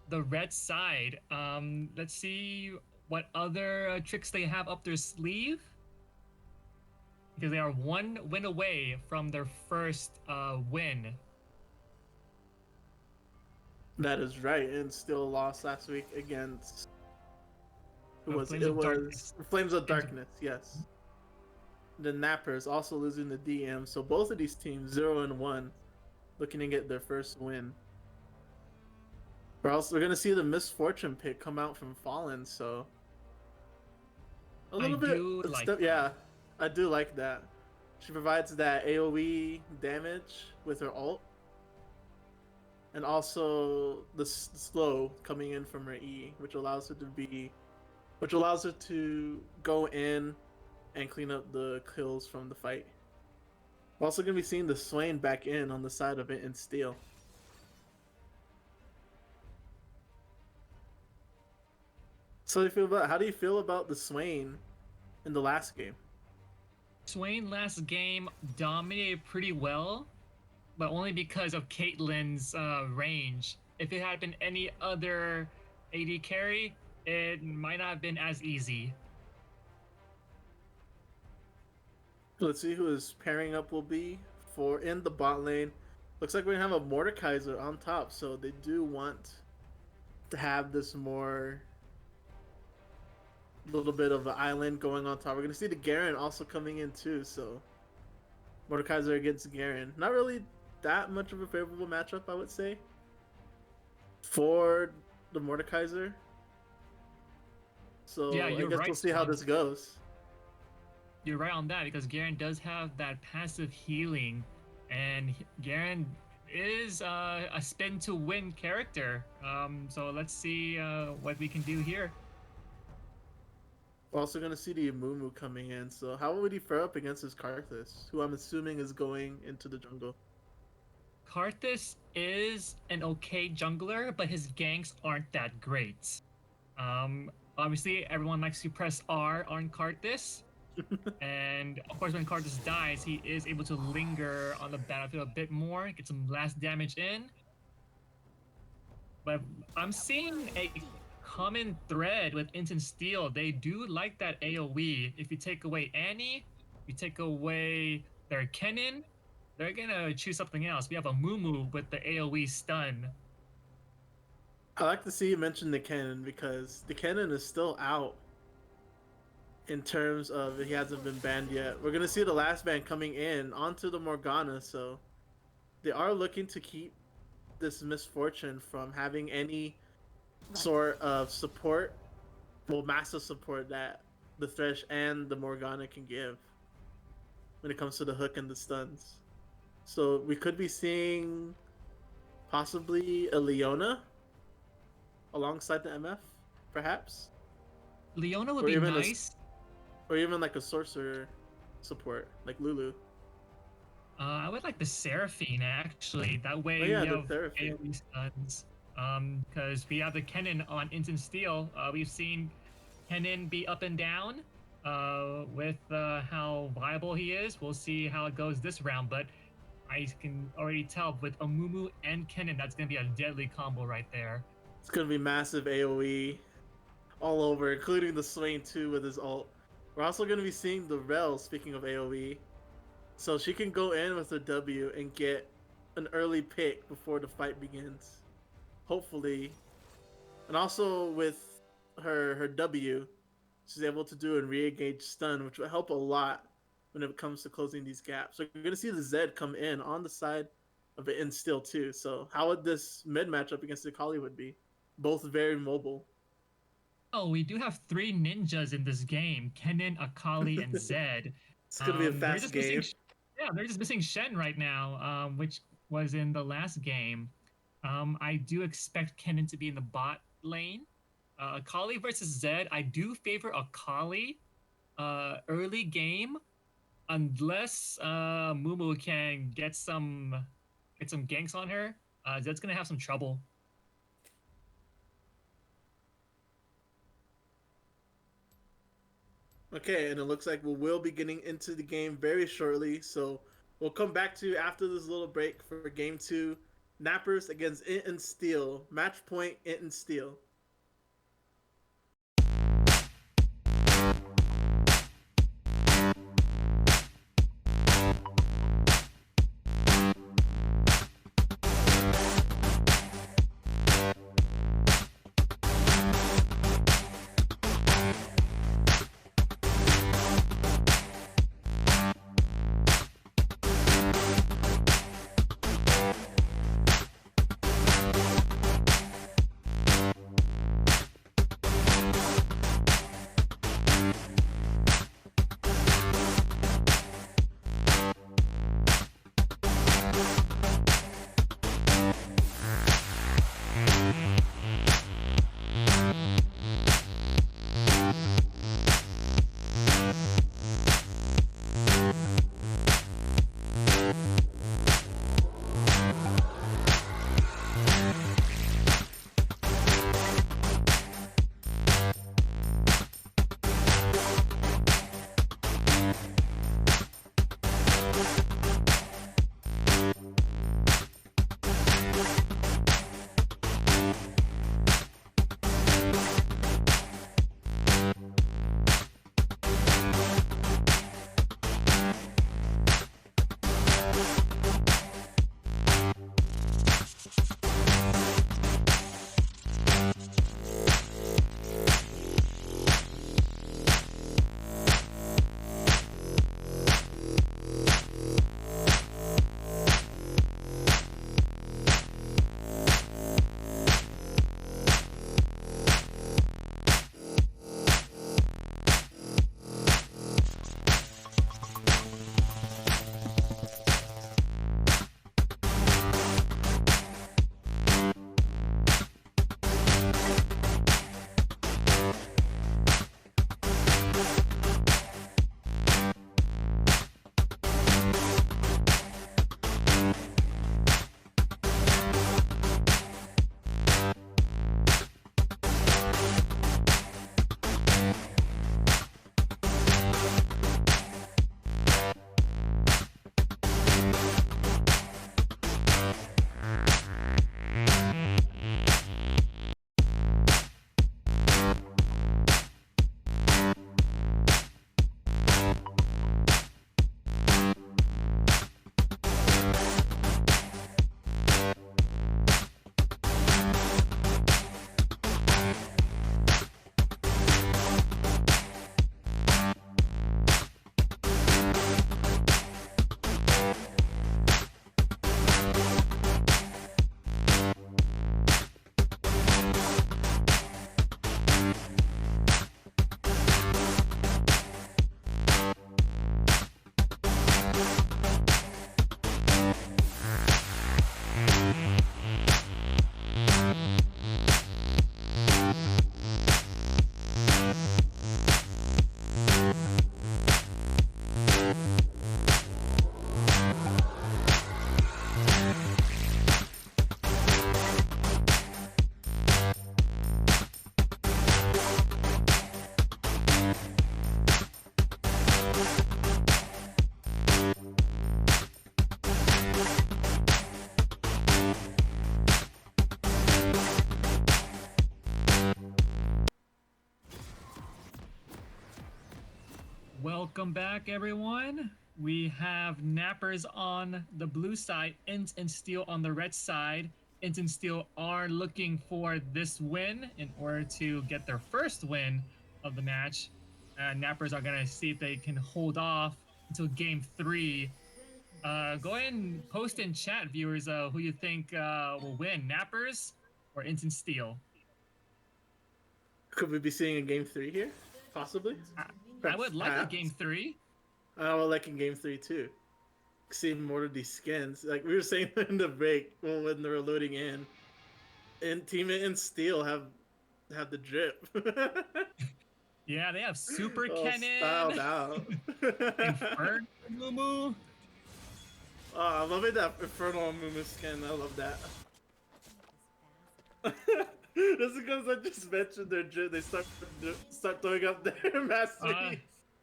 the red side. Let's see what other tricks they have up their sleeve, because they are one win away from their first win. That is right, and still lost last week against Flames of Darkness. Flames of Darkness, yes. The Nappers also losing the DM, so both of these teams 0-1, looking to get their first win. We're gonna see the Misfortune pick come out from Fallen, so a little bit. Yeah, I do like that. She provides that AoE damage with her ult, and also the slow coming in from her E, which allows her to go in and clean up the kills from the fight. We're also gonna be seeing the Swain back in on the side of it in Steel. So how do you feel about the Swain in the last game? Swain last game dominated pretty well, but only because of Caitlyn's range. If it had been any other AD carry, it might not have been as easy. Let's see who his pairing up will be for in the bot lane. Looks like we're gonna have a Mordekaiser on top, so they do want to have this more little bit of an island going on top. We're gonna see the Garen also coming in too, so Mordekaiser against Garen. Not really that much of a favorable matchup, I would say, for the Mordekaiser. So yeah, I guess right, we'll see how this goes. You're right on that, because Garen does have that passive healing, and Garen is a spin to win character. So let's see what we can do here. We're also gonna see the Amumu coming in. So how would he fare up against his Karthus, who I'm assuming is going into the jungle? Karthus is an okay jungler, but his ganks aren't that great. Obviously, everyone likes to press R on Karthus. And of course, when Karthus dies, he is able to linger on the battlefield a bit more, get some last damage in. But I'm seeing a common thread with Int and Steel. They do like that AoE. If you take away Annie, you take away their Kennen, they're gonna choose something else. We have a Mumu with the AoE stun. I like to see you mention the Kennen, because the Kennen is still out in terms of he hasn't been banned yet. We're gonna see the last ban coming in onto the Morgana, so they are looking to keep this misfortune from having any sort of support, well, massive support that the Thresh and the Morgana can give when it comes to the hook and the stuns. So we could be seeing possibly a Leona alongside the MF, perhaps, Leona would or be even nice. or even like a sorcerer support like Lulu. I would like the Seraphine actually. That way Oh yeah, we the have Seraphine. AoE stuns. Because we have the Kennen on Instant Steel. We've seen Kennen be up and down. With how viable he is, we'll see how it goes this round. But I can already tell with Amumu and Kennen, that's gonna be a deadly combo right there. It's gonna be massive AOE all over, including the Swain too with his ult. We're also gonna be seeing the Rel, speaking of AOE. So she can go in with her W and get an early pick before the fight begins. Hopefully. And also with her W, she's able to do a re-engage stun, which will help a lot when it comes to closing these gaps. So you're gonna see the Zed come in on the side of it Instill too. So how would this mid matchup against the Akali would be? Both very mobile. Oh, we do have three ninjas in this game: Kennen, Akali, and Zed. It's gonna be a They're fast just missing. game. Yeah, they're just missing Shen right now, which was in the last game. I do expect Kennen to be in the bot lane. Akali versus Zed. I do favor Akali early game, unless Mumu can get some ganks on her. Zed's gonna have some trouble. Okay, and it looks like we will be getting into the game very shortly. So we'll come back to you after this little break for game 2. Nappers against Int and Steel. Match point, Int and Steel. Welcome back, everyone. We have Nappers on the blue side, Int and Steel on the red side. Int and Steel are looking for this win in order to get their first win of the match. Nappers are going to see if they can hold off until game 3. Go ahead and post in chat, viewers, who you think will win, Nappers or Int and Steel. Could we be seeing a game 3 here? Possibly. I would like a game 3. I would like in game 3 too. See more of these skins. Like we were saying in the break when they were loading in. And Team and Steel have the drip. Yeah, they have Super Kennen. Styled out. Inferno Mumu. Oh, I love it, that Infernal Mumu skin. I love that. Just because I just mentioned their drip, they start throwing up their masteries.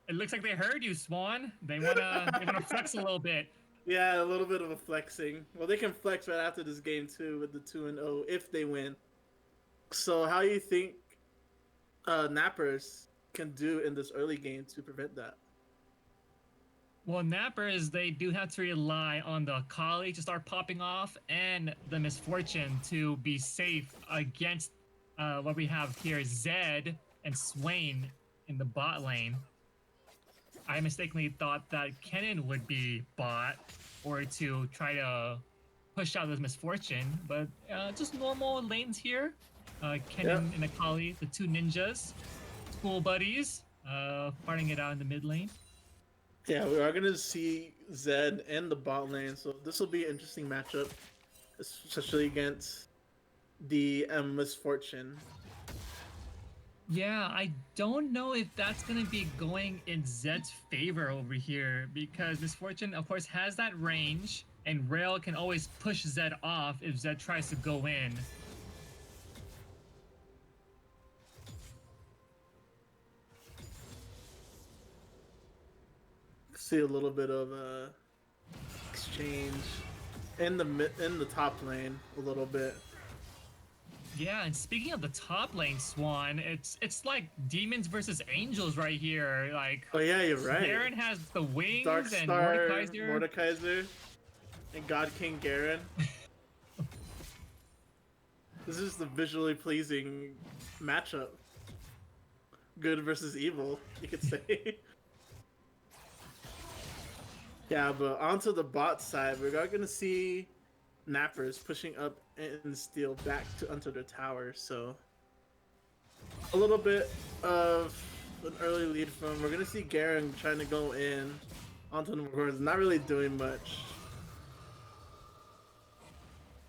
It looks like they heard you, Swan. They wanna flex a little bit. Yeah, a little bit of a flexing. Well, they can flex right after this game too with the 2-0 if they win. So, how do you think Nappers can do in this early game to prevent that? Well, Nappers, they do have to rely on the Kali to start popping off and the Misfortune to be safe against what we have here, Zed and Swain in the bot lane. I mistakenly thought that Kennen would be bot or to try to push out this Misfortune, but just normal lanes here. Kennen and Akali, the two ninjas, school buddies, fighting it out in the mid lane. Yeah, we are going to see Zed and the bot lane, so this will be an interesting matchup, especially against the Misfortune. Yeah, I don't know if that's going to be going in Zed's favor over here, because Misfortune, of course, has that range, and Rail can always push Zed off if Zed tries to go in. See a little bit of exchange in the top lane a little bit. Yeah, and speaking of the top lane, Swan, it's like demons versus angels right here. Like, oh yeah, you're right. Garen has the wings Dark and Star, Mordekaiser, and God King Garen. This is the visually pleasing matchup. Good versus evil, you could say. Yeah, but onto the bot side, we're going to see Nappers pushing up and Steel back to onto their tower. So a little bit of an early lead from. We're going to see Garen trying to go in onto the Mordekaiser, not really doing much.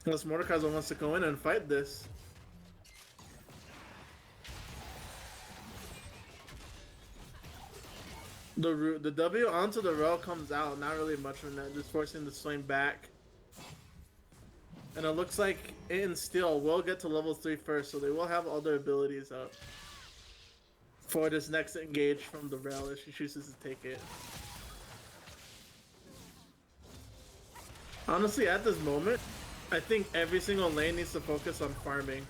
Unless Mordekaiser wants to go in and fight this. The W onto the rail comes out, not really much from that, just forcing the swing back. And it looks like It and Steel will get to level 3 first, so they will have all their abilities up for this next engage from the rail if she chooses to take it. Honestly, at this moment, I think every single lane needs to focus on farming.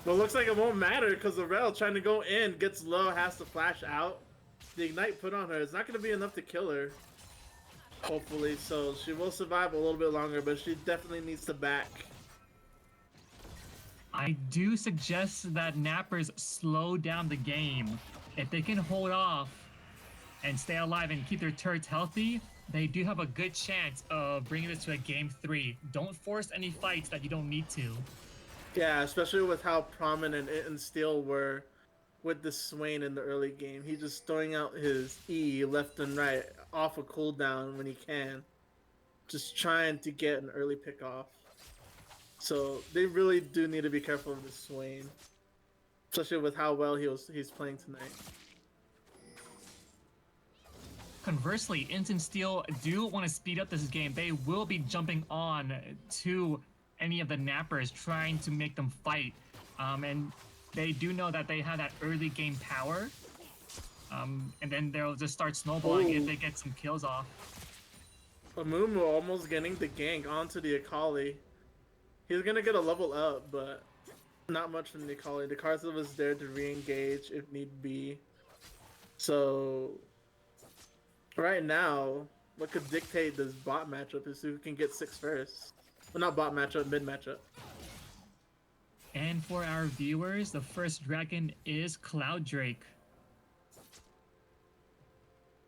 But it looks like it won't matter because the rail trying to go in, gets low, has to flash out. The ignite put on her, it's not going to be enough to kill her. Hopefully, so she will survive a little bit longer, but she definitely needs to back. I do suggest that Nappers slow down the game. If they can hold off and stay alive and keep their turrets healthy, they do have a good chance of bringing this to a game 3. Don't force any fights that you don't need to. Yeah, especially with how prominent It and Steel were with the Swain in the early game. He's just throwing out his E left and right off a cooldown when he can. Just trying to get an early pick off. So they really do need to be careful of the Swain. Especially with how well he's playing tonight. Conversely, Int and Steel do want to speed up this game. They will be jumping on to any of the Nappers, trying to make them fight. And they do know that they have that early game power. And then they'll just start snowballing if they get some kills off. Amumu almost getting the gank onto the Akali. He's gonna get a level up, but not much from the Akali. The Karza was there to re-engage if need be. So Right now, what could dictate this bot matchup is who can get 6 first. Well, not bot matchup, mid matchup. And for our viewers, the first dragon is Cloud Drake.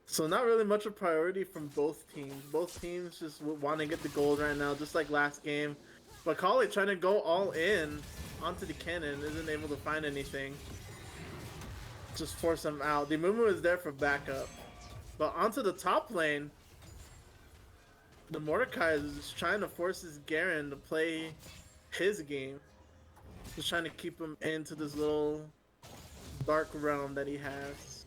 So not really much of priority from both teams. Both teams just want to get the gold right now, just like last game. But Kali trying to go all in onto the cannon, isn't able to find anything. Just force him out. The Mumu is there for backup. But onto the top lane, the Mordecai is trying to force his Garen to play his game. Just trying to keep him into this little dark realm that he has.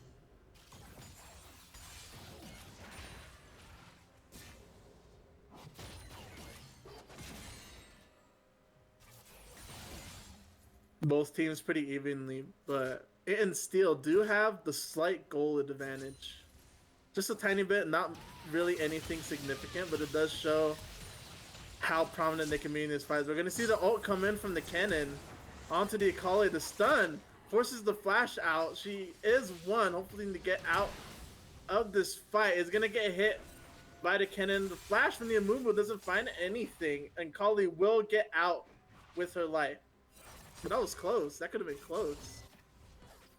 Both teams pretty evenly, but It and Steel do have the slight goal advantage. Just a tiny bit, not really anything significant, but it does show how prominent they can be in these fights. We're going to see the ult come in from the cannon onto the Akali. The stun forces the flash out. She is one, hopefully to get out of this fight. Is going to get hit by the cannon. The flash from the Amumu doesn't find anything, and Kali will get out with her life. But that was close. That could have been close.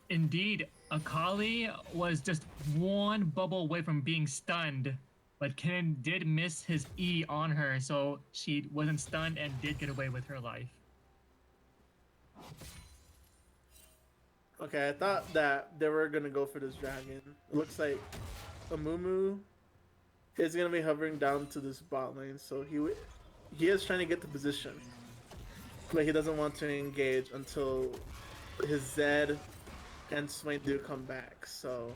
Indeed, Akali was just one bubble away from being stunned, but Kennen did miss his E on her, so she wasn't stunned and did get away with her life. Okay, I thought that they were gonna go for this dragon. It looks like Amumu is gonna be hovering down to this bot lane, so he is trying to get the position, but he doesn't want to engage until his Zed and Swain do come back. So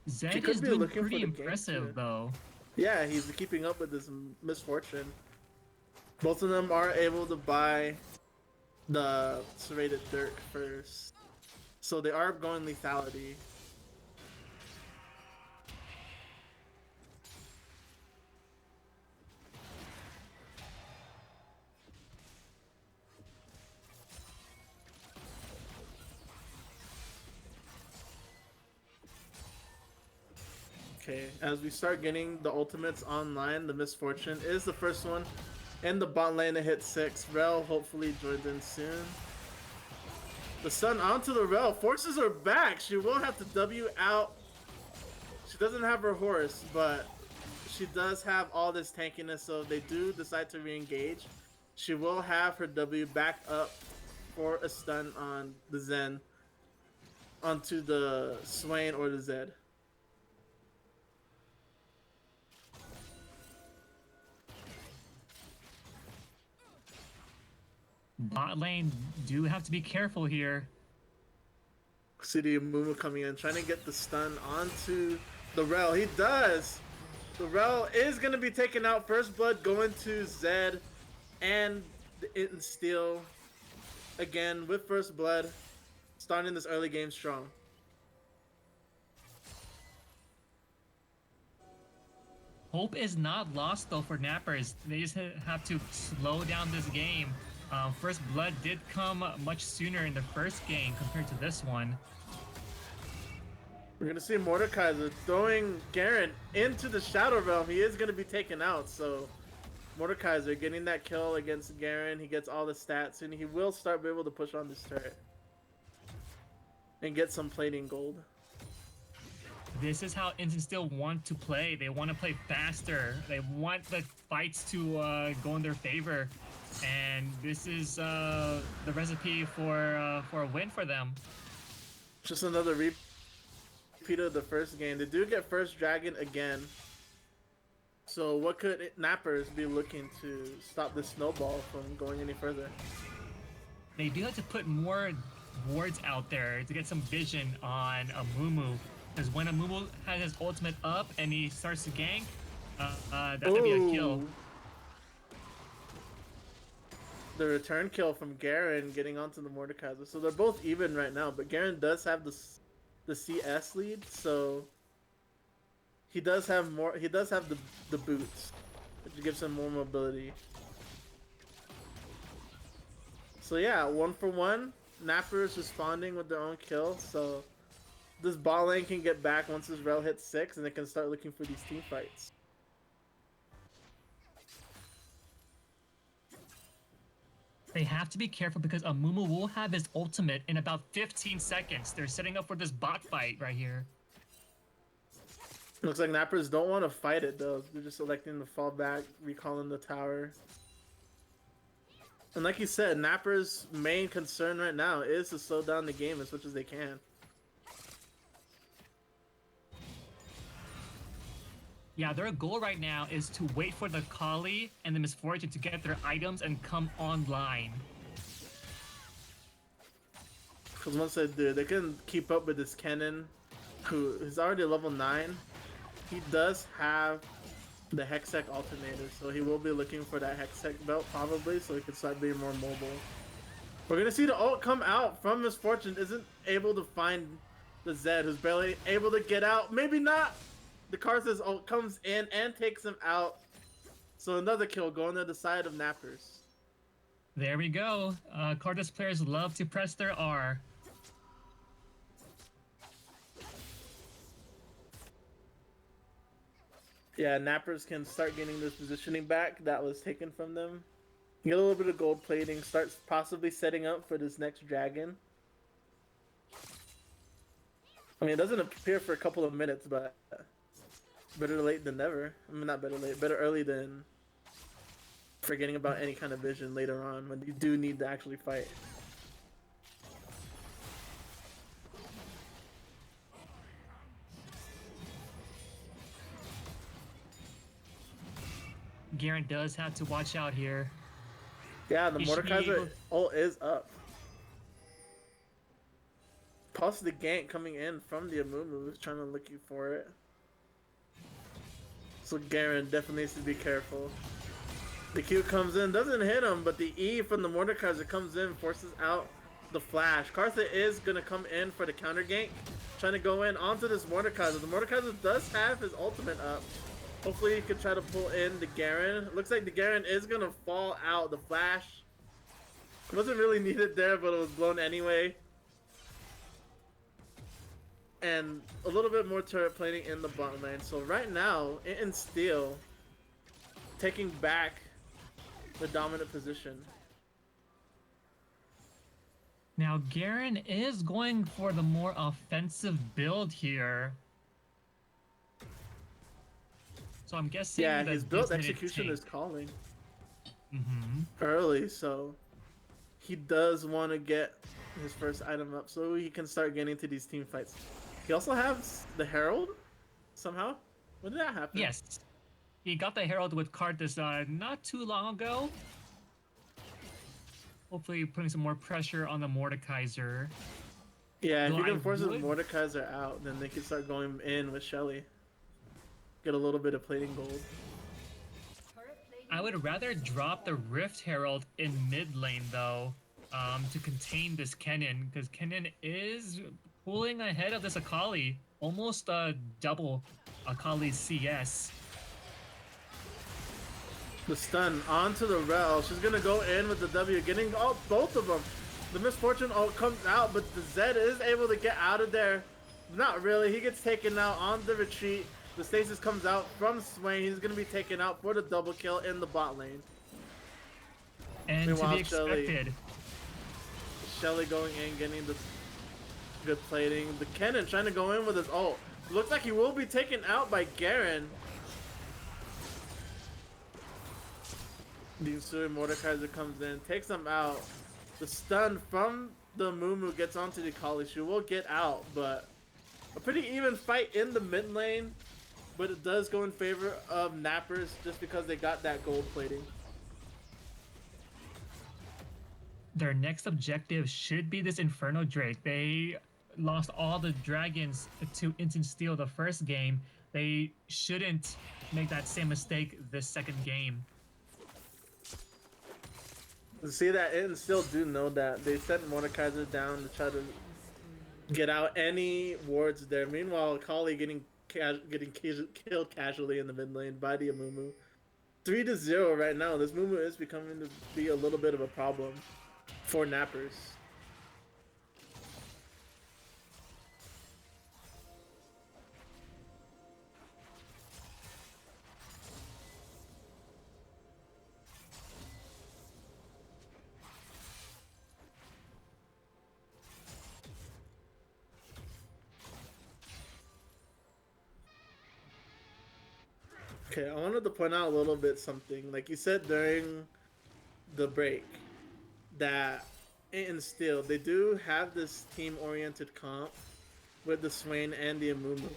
Zed is doing pretty impressive, though. Yeah, he's keeping up with this misfortune. Both of them are able to buy the serrated Dirk first, so they are going lethality. Okay, as we start getting the ultimates online, the misfortune is the first one in the bot lane to hit 6. Rel hopefully joins in soon. The stun onto the Rel forces her back. She will have to W out. She doesn't have her horse, but she does have all this tankiness, so if they do decide to re-engage, she will have her W back up for a stun on the Zen, onto the Swain or the Zed. Bot lane do have to be careful here. City of Mumu coming in, trying to get the stun onto the Rel. He does! The Rel is going to be taken out. First blood going to Zed and It and Steel. Again, with first blood, starting this early game strong. Hope is not lost, though, for Nappers. They just have to slow down this game. First blood did come much sooner in the first game compared to this one. We're gonna see Mordecai throwing Garen into the Shadow Realm. He is gonna be taken out, so Mordekaiser getting that kill against Garen. He gets all the stats, and he will start be able to push on this turret and get some plating gold. This is how Instant Steel want to play. They want to play faster. They want the fights to go in their favor. And this is the recipe for a win for them. Just another repeat of the first game. They do get first dragon again. So what could Nappers be looking to stop this snowball from going any further? They do have to put more wards out there to get some vision on Amumu. Because when Amumu has his ultimate up and he starts to gank, that could be a kill. The return kill from Garen getting onto the Mordekaiser. So they're both even right now, but Garen does have the CS lead, so he does have more. He does have the boots, which gives him more mobility. So yeah, 1 for 1. Napper is responding with their own kill, so this bot lane can get back once this rel hits 6, and they can start looking for these team fights. They have to be careful because Amumu will have his ultimate in about 15 seconds. They're setting up for this bot fight right here. Looks like Nappers don't want to fight it though. They're just electing to fall back, recalling the tower. And like you said, Napper's main concern right now is to slow down the game as much as they can. Yeah, their goal right now is to wait for the Kali and the Misfortune to get their items and come online. Because once they do, they can keep up with this Kennen, who is already level 9. He does have the Hextech Alternator, so he will be looking for that Hextech belt probably, so he can start being more mobile. We're gonna see the ult come out from Misfortune. Isn't able to find the Zed, who's barely able to get out. Maybe not. The Karthus ult comes in and takes him out. So another kill going to the side of Nappers. There we go. Karthus players love to press their R. Yeah, Nappers can start getting this positioning back that was taken from them. Get a little bit of gold plating, starts possibly setting up for this next dragon. I mean, it doesn't appear for a couple of minutes, but better late than never. I mean, not better late, better early than forgetting about any kind of vision later on when you do need to actually fight. Garen does have to watch out here. Yeah, the He should be Mordekaiser able- ult is up. Plus the gank coming in from the Amumu, trying to look you for it. So Garen definitely needs to be careful. The Q comes in, doesn't hit him, but the E from the Mordekaiser comes in, forces out the flash. Kartha is gonna come in for the counter gank, trying to go in onto this Mordekaiser. The Mordekaiser does have his ultimate up. Hopefully he could try to pull in the Garen. Looks like the Garen is gonna fall out. The flash wasn't really needed there, but it was blown anyway. And a little bit more turret plating in the bottom lane. So right now, in Steel, taking back the dominant position. Now, Garen is going for the more offensive build here. So I'm guessing Yeah, that his build this minute execution take- is calling Mhm. early, so he does want to get his first item up so he can start getting to these team fights. He also has the Herald somehow. When did that happen? Yes. He got the Herald with Karthus not too long ago. Hopefully putting some more pressure on the Mordekaiser. Yeah, if Though you can I force would- his Mordekaiser out, then they can start going in with Shelly. Get a little bit of plating gold. I would rather drop the Rift Herald in mid lane though, to contain this Kennen, because Kennen is pulling ahead of this Akali, almost double Akali's CS. The stun onto the Rel. She's gonna go in with the W, getting both of them. The Misfortune ult comes out, but the Zed is able to get out of there. Not really. He gets taken out on the retreat. The stasis comes out from Swain. He's gonna be taken out for the double kill in the bot lane. And Meanwhile, to be expected. Shelly going in, getting the good plating. The Kennen trying to go in with his ult. Looks like he will be taken out by Garen. The ensuing Mordekaiser comes in, takes him out. The stun from the Mumu gets onto the Kali. She will get out, but a pretty even fight in the mid lane. But it does go in favor of Nappers just because they got that gold plating. Their next objective should be this Inferno Drake. They lost all the dragons to Instant Steel the first game. They shouldn't make that same mistake this second game. See that and still do know that they sent Mordekaiser down to try to get out any wards there. Meanwhile, Kali getting killed casually in the mid lane by the Amumu. 3-0 right now. This Mumu is becoming to be a little bit of a problem for Nappers. Okay, I wanted to point out a little bit something. Like you said during the break, that in Steel, they do have this team oriented comp with the Swain and the Amumu.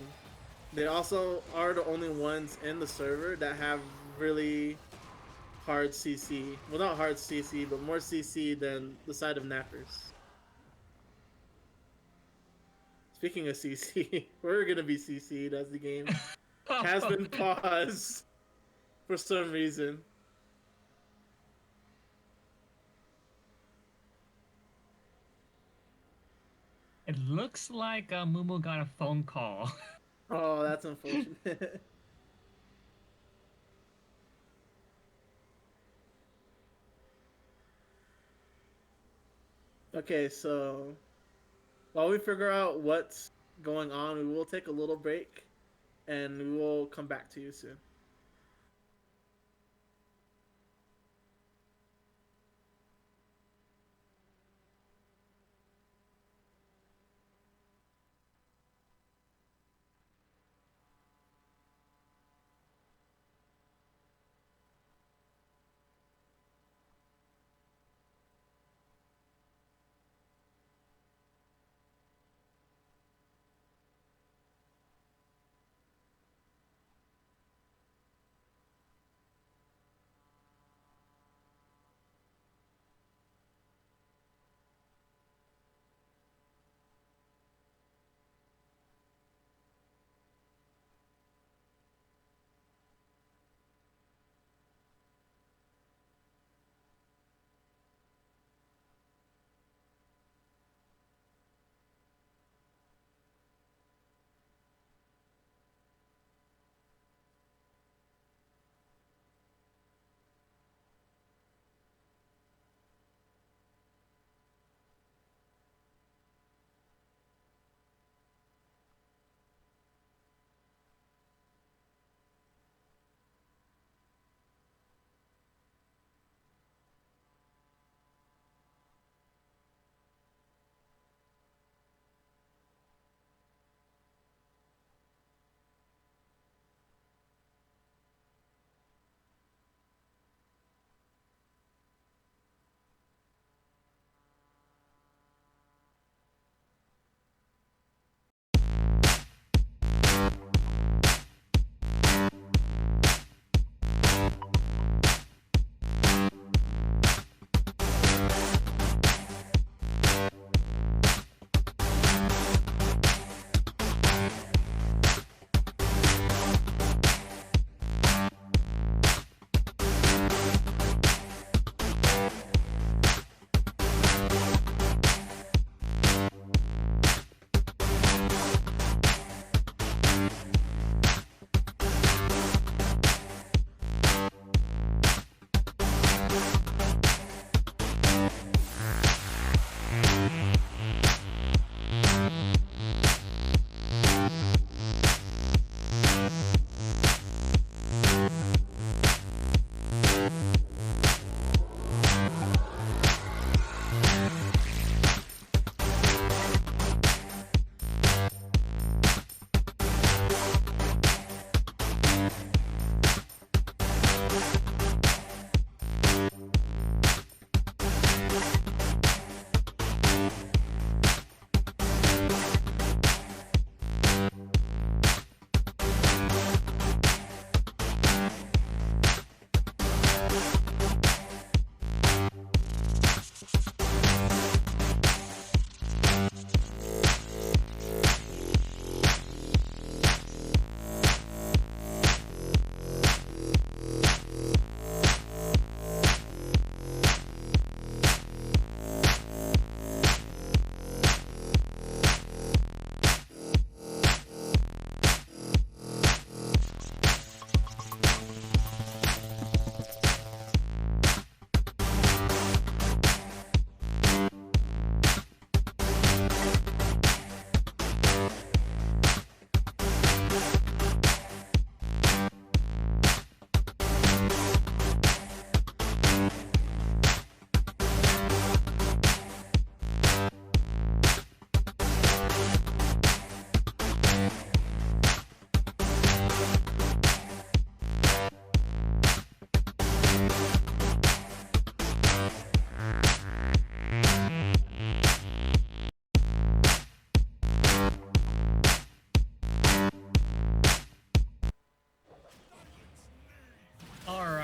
They also are the only ones in the server that have really hard CC. Well, not hard CC, but more CC than the side of Nappers. Speaking of CC, we're gonna be CC'd as the game has been paused for some reason. It looks like Mumu got a phone call. Oh, that's unfortunate. Okay, so while we figure out what's going on, we will take a little break and we will come back to you soon.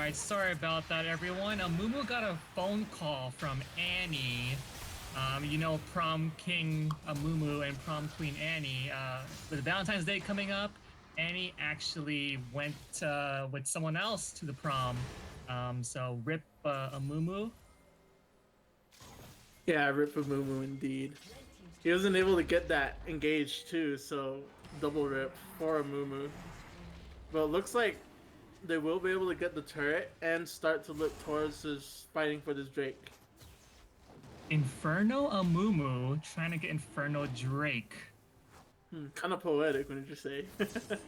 Alright, sorry about that, everyone. Mumu got a phone call from Annie. You know, prom king Mumu and prom queen Annie. With Valentine's Day coming up, Annie actually went with someone else to the prom. So rip Mumu. Yeah, Rip Mumu indeed. He wasn't able to get that engaged too, so double rip for Mumu. But it looks like they will be able to get the turret and start to look towards this fighting for this Drake. Inferno Mumu trying to get Inferno Drake. Kind of poetic, when you say. The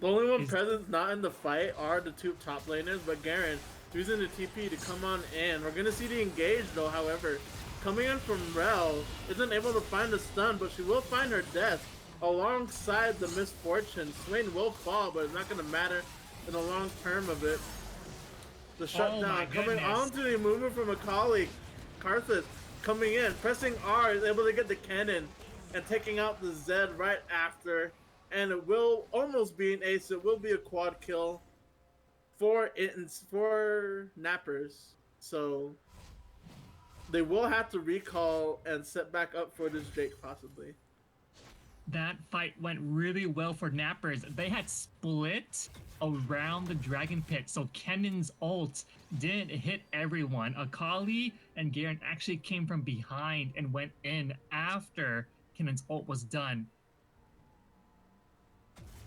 only one present not in the fight are the two top laners, but Garen using the TP to come on in. We're gonna see the engage though, however. Coming in from Rel, isn't able to find the stun, but she will find her death alongside the misfortune. Swain will fall, but it's not gonna matter in the long term of it. The shutdown coming onto the movement from a colleague. Karthus coming in, pressing R, is able to get the cannon and taking out the Zed right after. And it will almost be an ace. It will be a quad kill for Nappers. So they will have to recall and set back up for this Drake possibly. That fight went really well for Nappers. They had split around the Dragon Pit, so Kennen's ult didn't hit everyone. Akali and Garen actually came from behind and went in after Kennen's ult was done.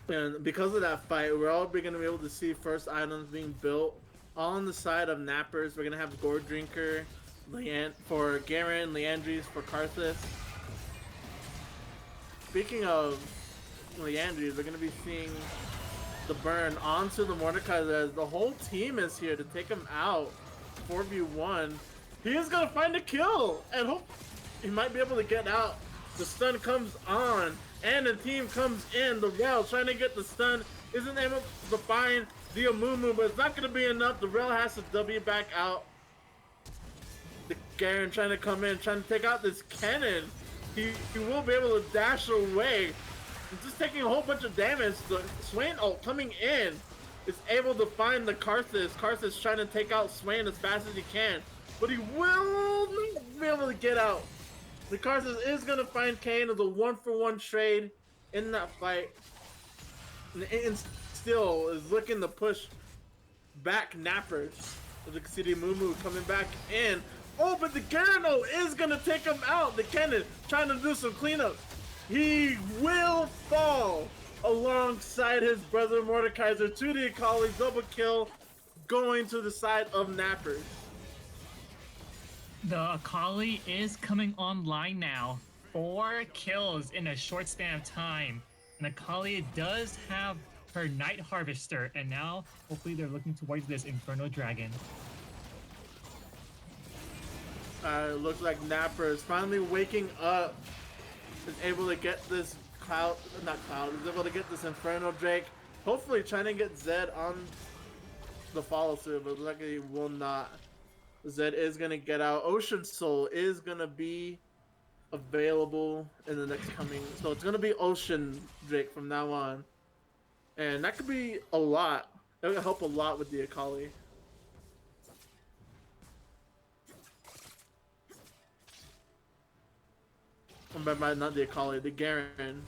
And because of that fight, we're all going to be able to see first items being built on the side of Nappers. We're going to have Gourd Drinker for Garen, Leandries for Karthus. Speaking of Leandries, we're going to be seeing the burn onto the Mordecai. The whole team is here to take him out. 4v1. He is going to find a kill and hope he might be able to get out. The stun comes on and the team comes in. The Rel trying to get the stun, isn't able to find the Amumu, but it's not going to be enough. The Rel has to W back out. The Garen trying to come in, trying to take out this cannon. He will be able to dash away. He's just taking a whole bunch of damage. The Swain ult coming in is able to find the Karthus. Karthus trying to take out Swain as fast as he can, but he will not be able to get out. The Karthus is going to find Kane as a 1-for-1 trade in that fight. And still is looking to push back Nappers. As you can see the Mumu coming back in. Oh, but the Gyarno is going to take him out. The Kennen trying to do some cleanup. He will fall alongside his brother Mordekaiser to the Akali. Double kill going to the side of Nappers. The Akali is coming online now. 4 kills in a short span of time. And Akali does have her Night Harvester. And now, hopefully they're looking towards this Inferno Dragon. It looks like Napper is finally waking up. Is able to get this is able to get this Inferno Drake. Hopefully trying to get Zed on the follow through, but luckily he will not. Zed is gonna get out. Ocean Soul is gonna be available in the next coming, so it's gonna be Ocean Drake from now on. And that could be a lot. That would help a lot with the Akali. By not the Akali, the Garen.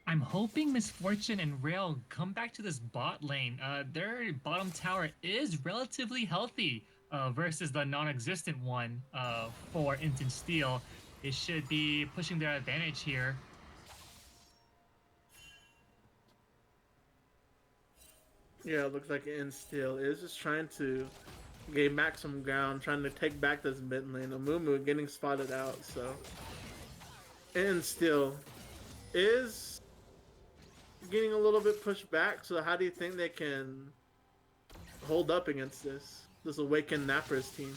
I'm hoping Misfortune and Rail come back to this bot lane. Their bottom tower is relatively healthy versus the non-existent one for Instant Steel. It should be pushing their advantage here. Yeah, it looks like In Steel is just trying to gain back some ground, trying to take back this mid lane. Amumu getting spotted out, so In Steel is getting a little bit pushed back. So how do you think they can hold up against this Awakened Nappers team?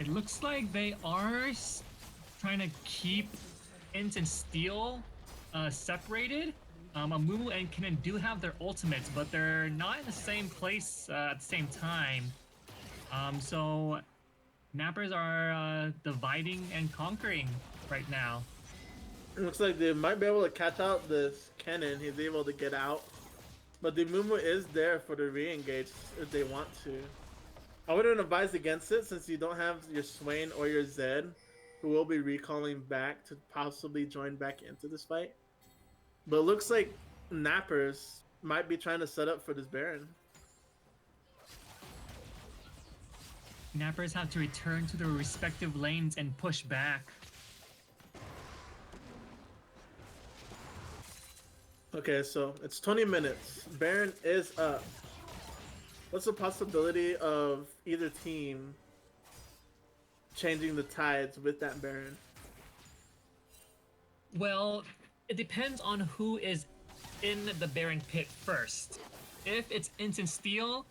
It looks like they are trying to keep Int and Steel separated. Amumu and Kennen do have their ultimates, but they're not in the same place at the same time. So Nappers are dividing and conquering right now. It looks like they might be able to catch out this Kennen. He's able to get out. But the Mumu is there for the re-engage if they want to. I wouldn't advise against it since you don't have your Swain or your Zed, who will be recalling back to possibly join back into this fight. But it looks like Nappers might be trying to set up for this Baron. Nappers have to return to their respective lanes and push back. Okay, so it's 20 minutes. Baron is up. What's the possibility of either team changing the tides with that Baron? Well, it depends on who is in the Baron pit first. If it's Instant Steel,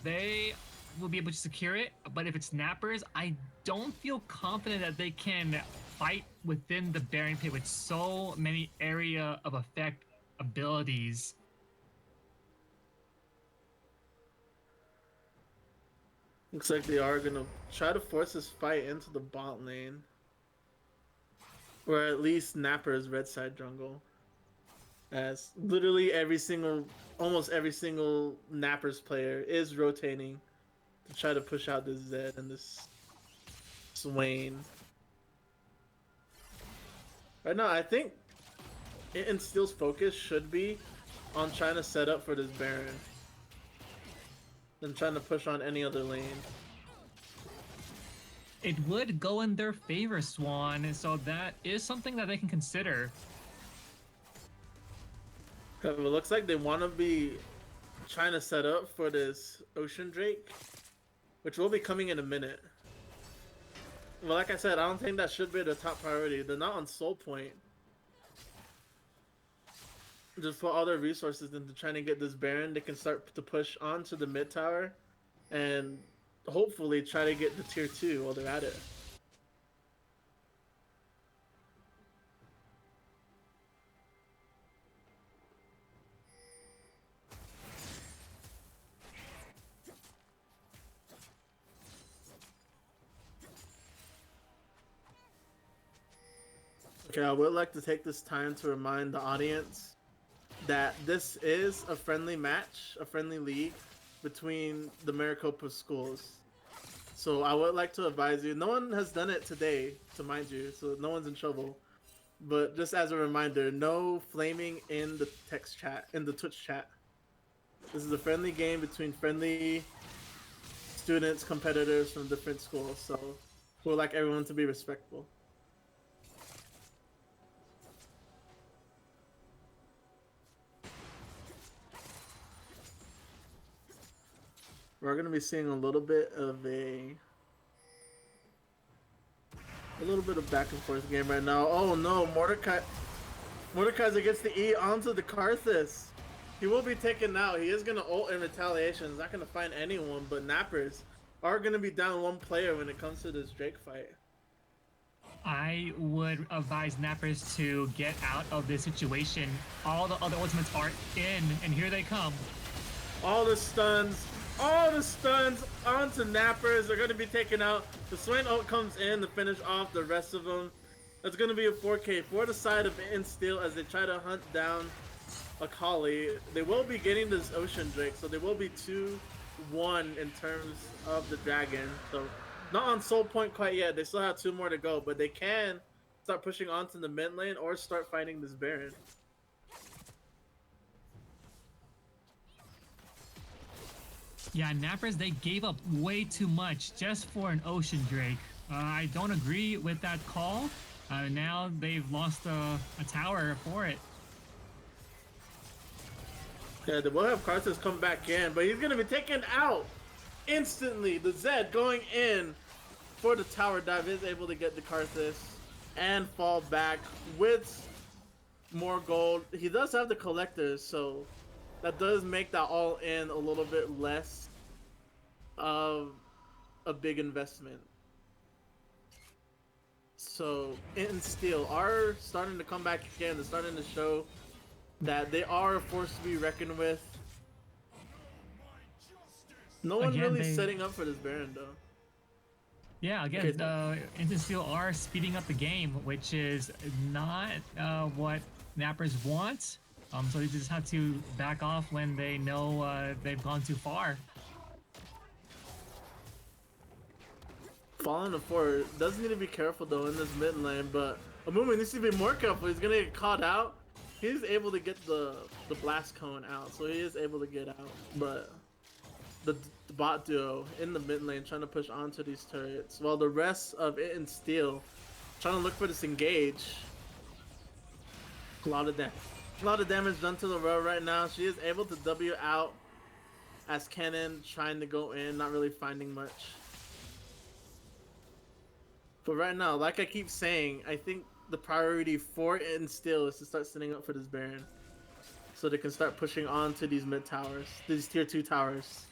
they will be able to secure it. But if it's Nappers, I don't feel confident that they can fight within the Baron pit with so many area of effect abilities. Looks like they are gonna try to force this fight into the bot lane. Or at least Napper's red side jungle. As literally almost every single Napper's player is rotating to try to push out this Zed and this Swain. Right now, I think and Steel's focus should be on trying to set up for this Baron than trying to push on any other lane. It would go in their favor, Swan, so that is something that they can consider. It looks like they want to be trying to set up for this Ocean Drake, which will be coming in a minute. Well, like I said, I don't think that should be the top priority. They're not on Soul Point. Just put all their resources into trying to get this Baron. They can start to push onto the mid tower and hopefully try to get the tier 2 while they're at it. Okay, I would like to take this time to remind the audience that this is a friendly match, a friendly league between the Maricopa schools. So I would like to advise you, no one has done it today, to mind you, so no one's in trouble. But just as a reminder, no flaming in the text chat, in the Twitch chat. This is a friendly game between friendly students, competitors from different schools, so we would like everyone to be respectful. We're going to be seeing a little bit of back and forth game right now. Oh no, Mordekaiser gets the E onto the Karthus. He will be taken out. He is going to ult in retaliation. He's not going to find anyone, but Nappers are going to be down one player when it comes to this Drake fight. I would advise Nappers to get out of this situation. All the other ultimates are in, and here they come. All the stuns onto Nappers. They're going to be taken out. The Swain ult comes in to finish off the rest of them. It's going to be a 4K for the side of Insteel as they try to hunt down Akali. They will be getting this Ocean Drake, so they will be 2-1 in terms of the Dragon. So not on Soul Point quite yet. They still have 2 more to go, but they can start pushing onto the mid lane or start fighting this Baron. Yeah, Nappers, they gave up way too much just for an Ocean Drake. I don't agree with that call. Now they've lost a tower for it. Yeah, they will have Karthus come back in, but he's going to be taken out instantly. The Zed going in for the tower dive is able to get the Karthus and fall back with more gold. He does have the collectors, so that does make that all in a little bit less of a big investment. So, Insteel are starting to come back again. They're starting to show that they are a force to be reckoned with. No one Again, really they setting up for this Baron though. yeah, Okay, again, Instant Steel are speeding up the game, which is not what Nappers want. So they just have to back off when they know they've gone too far. falling to 4 does need to be careful though in this mid lane, but Amumu needs to be more careful. He's gonna get caught out. He's able to get the blast cone out, so he is able to get out. But the bot duo in the mid lane trying to push onto these turrets, while the rest of it and Steel trying to look for this engage. A lot of damage. A lot of damage done to the row right now. She is able to W out as Kennen trying to go in, not really finding much. But right now, like I keep saying, I think the priority for it and Steel is to start setting up for this Baron. So they can start pushing on to these mid towers, these tier 2 towers.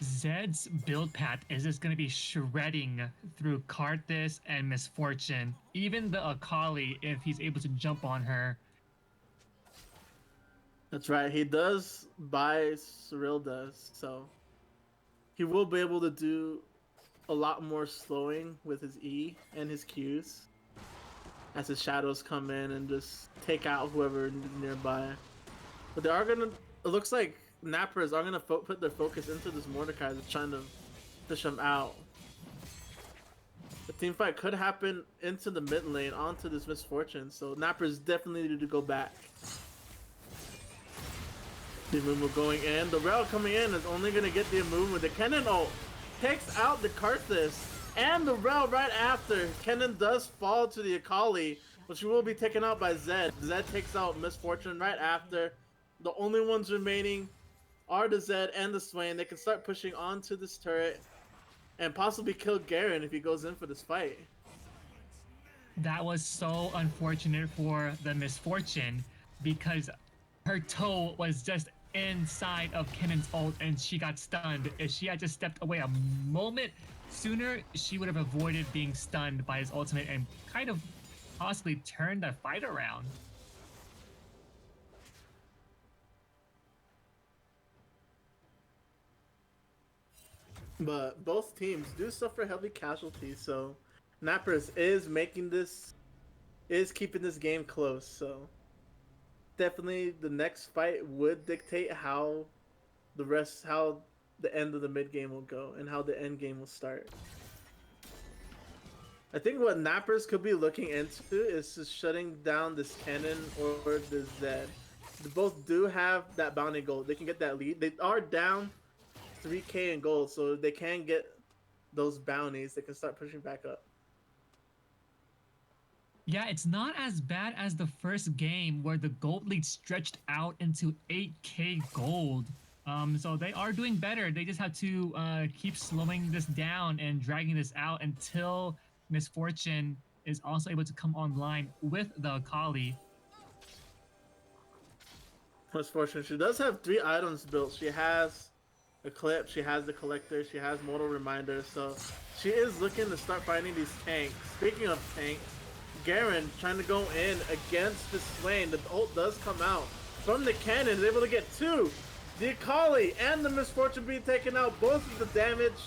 Zed's build path is just going to be shredding through Karthus and Misfortune. Even the Akali, if he's able to jump on her. That's right, he does buy Cyril does, so he will be able to do a lot more slowing with his E and his Qs as his shadows come in and just take out whoever nearby. But they are gonna. It looks like Nappers are gonna put their focus into this Mordecai that's trying to fish him out. The team fight could happen into the mid lane onto this Misfortune, so Nappers definitely need to go back. The Amumu going in. The Rel coming in is only gonna get the Amumu. The Kennen ult takes out the Karthus and the Rel right after. Kennen does fall to the Akali, which will be taken out by Zed. Zed takes out Misfortune right after. The only ones remaining are the Zed and the Swain. They can start pushing onto this turret and possibly kill Garen if he goes in for this fight. That was so unfortunate for the Misfortune because her toe was just inside of Kennen's ult and she got stunned. If she had just stepped away a moment sooner, she would have avoided being stunned by his ultimate and kind of possibly turned the fight around. But both teams do suffer heavy casualties, so Nappers is keeping this game close, so definitely the next fight would dictate how the end of the mid game will go and how the end game will start. I think what Nappers could be looking into is just shutting down this Kennen or the Zed. They both do have that bounty gold. They can get that lead. They are down 3k in gold, so they can get those bounties. They can start pushing back up. Yeah, it's not as bad as the first game where the gold lead stretched out into 8k gold. So they are doing better. They just have to keep slowing this down and dragging this out until Misfortune is also able to come online with the Akali. Misfortune. She does have 3 items built. She has Eclipse, she has the Collector, she has Mortal Reminder, so she is looking to start finding these tanks. Speaking of tanks, Garen trying to go in against the Swain. The ult does come out from the cannon, is able to get 2. The Akali and the Misfortune being taken out. Both of the damage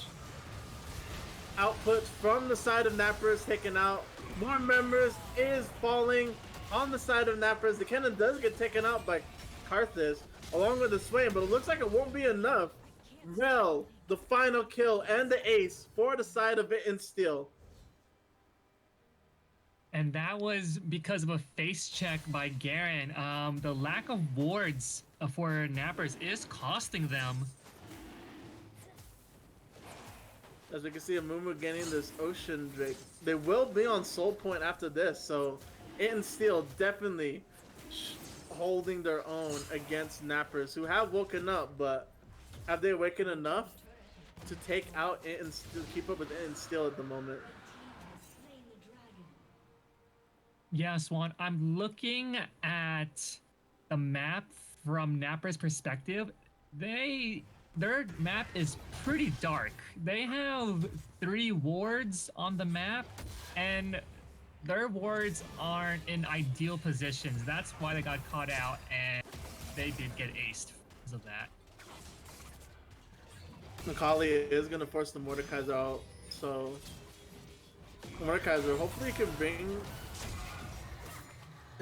outputs from the side of Nappers taken out. More members is falling on the side of Nappers. The cannon does get taken out by Karthus along with the Swain, but it looks like it won't be enough. Well, the final kill and the ace for the side of it in Steel. And that was because of a face check by Garen. The lack of wards for Nappers is costing them. As we can see, Amumu getting this Ocean Drake. They will be on Soul Point after this, so It and Steel definitely holding their own against Nappers, who have woken up, but have they awakened enough to take out It and Steel, keep up with It and Steel at the moment? Yeah, Swan, I'm looking at the map from Napper's perspective. They their map is pretty dark. They have 3 wards on the map, and their wards aren't in ideal positions. That's why they got caught out, and they did get aced because of that. Macaulay is gonna force the Mordekaiser out, so Mordekaiser hopefully can bring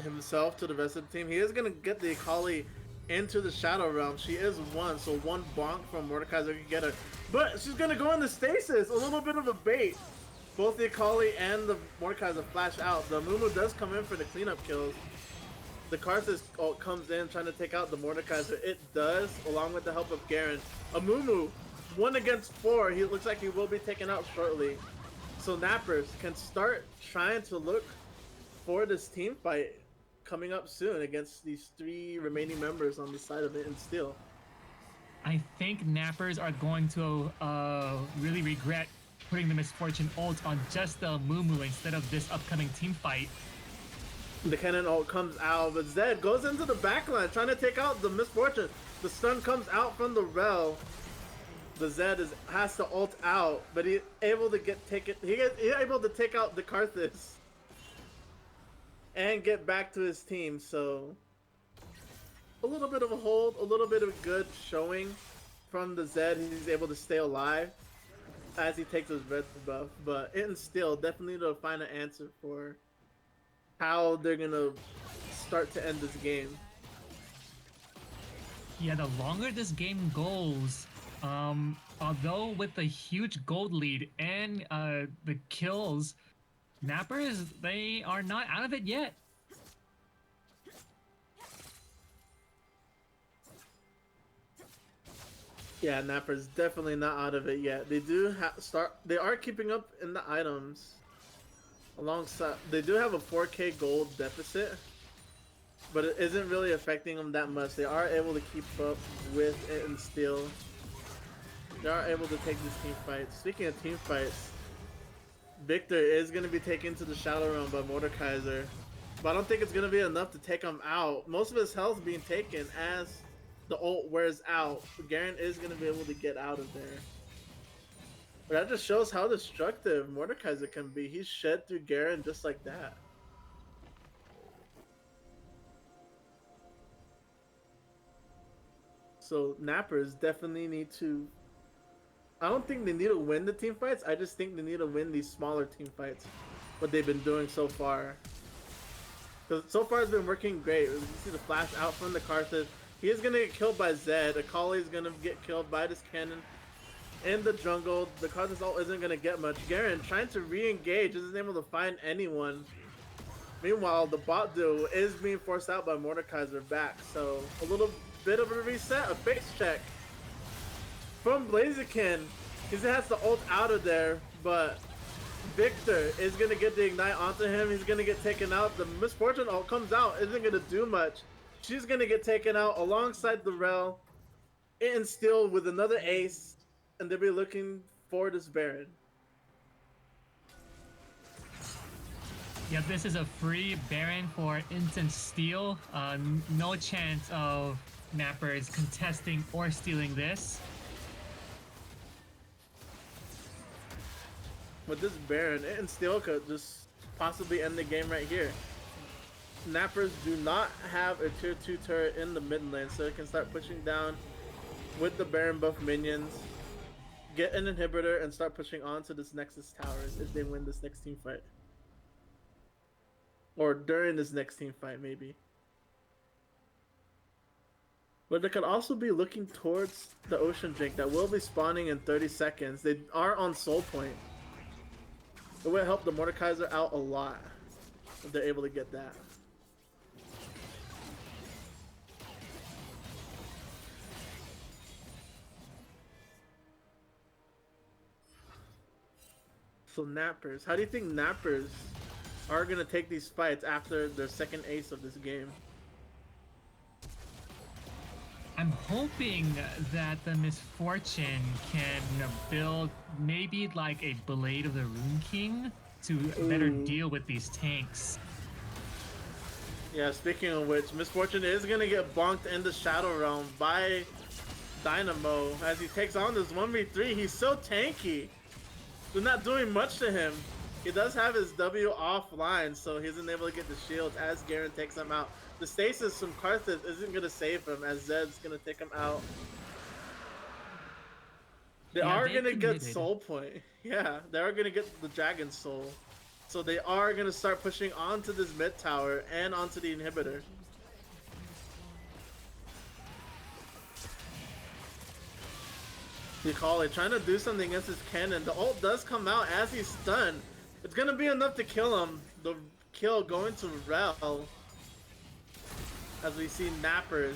himself to the rest of the team. He is gonna get the Akali into the Shadow Realm. She is one, so one bonk from Mordekaiser can get her. But she's gonna go into stasis, a little bit of a bait. Both the Akali and the Mordekaiser flash out. The Mumu does come in for the cleanup kills. The Karthus ult comes in trying to take out the Mordekaiser. It does, along with the help of Garen. A Mumu, 1 against 4. He looks like he will be taken out shortly. So Nappers can start trying to look for this team fight coming up soon against these 3 remaining members on the side of it and Steel. I think Nappers are going to really regret putting the Misfortune ult on just the Mumu instead of this upcoming team fight. The cannon ult comes out, but Zed goes into the backline trying to take out the Misfortune. The stun comes out from the Rel. The Zed has to ult out, but he's able to he's able to take out the Karthus and get back to his team. So a little bit of a hold, a little bit of good showing from the Zed. He's able to stay alive as he takes his red buff, but it and Still definitely need to find an answer for how they're gonna start to end this game. Yeah, the longer this game goes, although with the huge gold lead and the kills, Nappers, they are not out of it yet. Yeah, Napper's definitely not out of it yet. They do they are keeping up in the items. Alongside, they do have a 4k gold deficit, but it isn't really affecting them that much. They are able to keep up with it and Steel. They are able to take this team fight. Speaking of team fights, Victor is going to be taken to the Shadow Realm by Mordekaiser, but I don't think it's going to be enough to take him out. Most of his health being taken as the ult wears out. Garen is going to be able to get out of there. But that just shows how destructive Mordekaiser can be. He's shed through Garen just like that. So Nappers definitely need to... I don't think they need to win the team fights. I just think they need to win these smaller team fights. What they've been doing so far. Because so far it's been working great. You see the flash out from the Karthus. He is going to get killed by Zed. Akali is going to get killed by this cannon. In the jungle, the Karthus ult isn't going to get much. Garen trying to re-engage, isn't able to find anyone. Meanwhile, the bot duo is being forced out by Mordekaiser back. So, a little bit of a reset, a face check from Blaziken. He has to ult out of there, but Victor is going to get the ignite onto him. He's going to get taken out. The Misfortune ult comes out, isn't going to do much. She's going to get taken out alongside the Rel. And still with another ace. And they'll be looking for this Baron. Yeah, this is a free Baron for instant steal. No chance of Nappers contesting or stealing this. With this Baron, it and Steel could just possibly end the game right here. Nappers do not have a tier 2 turret in the mid lane, so it can start pushing down with the Baron buff minions. Get an inhibitor and start pushing on to this Nexus towers if they win this next team fight. Or during this next team fight, maybe. But they could also be looking towards the Ocean Drink that will be spawning in 30 seconds. They are on Soul Point. It will help the Mordekaiser out a lot if they're able to get that. So Nappers, how do you think Nappers are going to take these fights after their second ace of this game? I'm hoping that the Misfortune can build maybe like a Blade of the Rune King to better deal with these tanks. Yeah, speaking of which, Misfortune is going to get bonked in the Shadow Realm by Dynamo as he takes on this 1v3. He's so tanky. They're not doing much to him. He does have his W offline, so he isn't able to get the shields as Garen takes him out. The stasis from Karthus isn't going to save him as Zed's going to take him out. They are going to get soul point. Yeah, they are going to get the dragon soul. So they are going to start pushing onto this mid tower and onto the inhibitor. Yukali trying to do something against his cannon. The ult does come out as he's stunned. It's going to be enough to kill him. The kill going to Rel. As we see Nappers.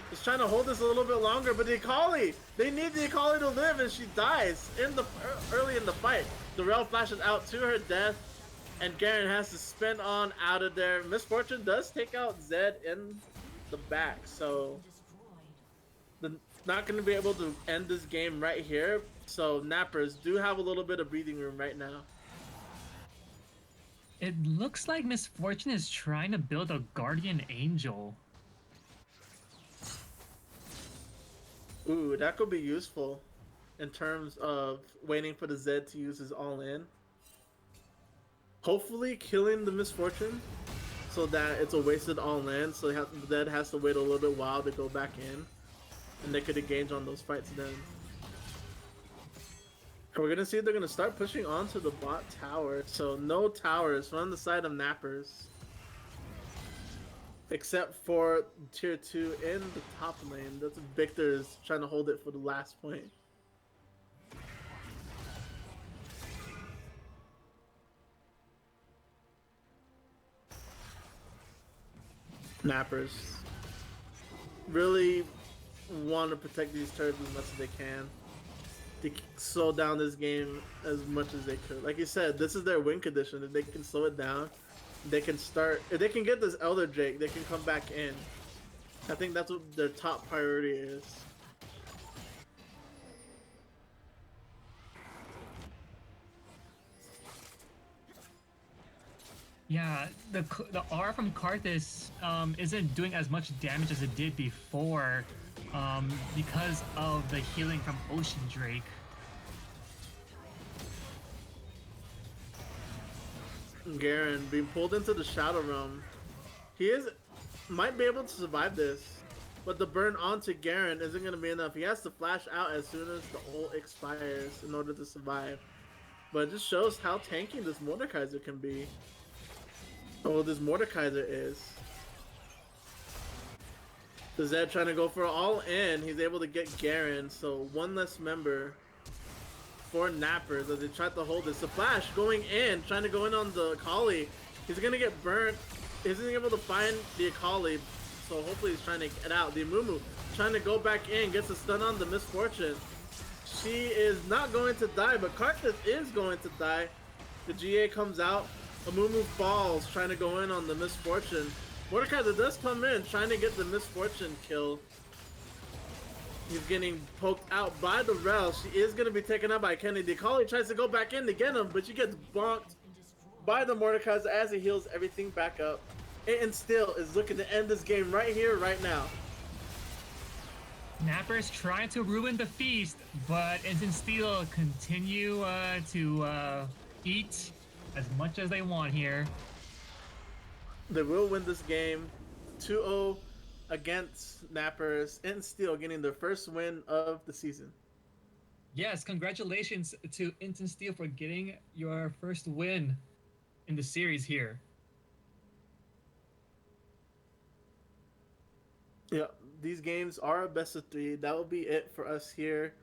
Just trying to hold this a little bit longer, but the Akali, they need the Akali to live, and she dies early in the fight. The Rel flashes out to her death, and Garen has to spin on out of there. Misfortune does take out Zed in the back, so not going to be able to end this game right here. So Nappers do have a little bit of breathing room right now. It looks like Misfortune is trying to build a Guardian Angel. Ooh, that could be useful in terms of waiting for the Zed to use his all-in. Hopefully killing the Misfortune so that it's a wasted all-in, so the Zed has to wait a little bit while to go back in. And they could engage on those fights then. We're going to see they're going to start pushing onto the bot tower. So no towers from the side of Nappers. Except for tier 2 in the top lane. That's Victor's trying to hold it for the last point. Nappers really want to protect these turrets as much as they can. To slow down this game as much as they could. Like you said, this is their win condition. If they can slow it down, they can start. If they can get this Elder Drake, they can come back in. I think that's what their top priority is. Yeah, the R from Karthus isn't doing as much damage as it did before because of the healing from Ocean Drake. Garen being pulled into the Shadow Realm. Might be able to survive this, but the burn onto Garen isn't going to be enough. He has to flash out as soon as the ult expires in order to survive. But it just shows how tanky this Mordekaiser can be. Oh, this Mordekaiser is. The Zed trying to go for all in. He's able to get Garen, so one less member for Nappers as they try to hold this. The flash going in, trying to go in on the Akali. He's gonna get burnt. He isn't able to find the Akali, so hopefully he's trying to get out. The Amumu trying to go back in, gets a stun on the Misfortune. She is not going to die, but Karthus is going to die. The GA comes out. Amumu falls, trying to go in on the Misfortune. Mordekaiser does come in, trying to get the Misfortune kill. He's getting poked out by the Rel. She is going to be taken out by Kennedy. Akali tries to go back in to get him, but she gets bonked by the Mordekaiser as he heals everything back up. And still is looking to end this game right here, right now. Nappers trying to ruin the feast, but Instant Steel continue to eat as much as they want here. They will win this game 2-0 against Nappers and Steel, getting their first win of the season. Yes, congratulations to Instant Steel for getting your first win in the series here. Yeah, these games are a best of 3. That will be it for us here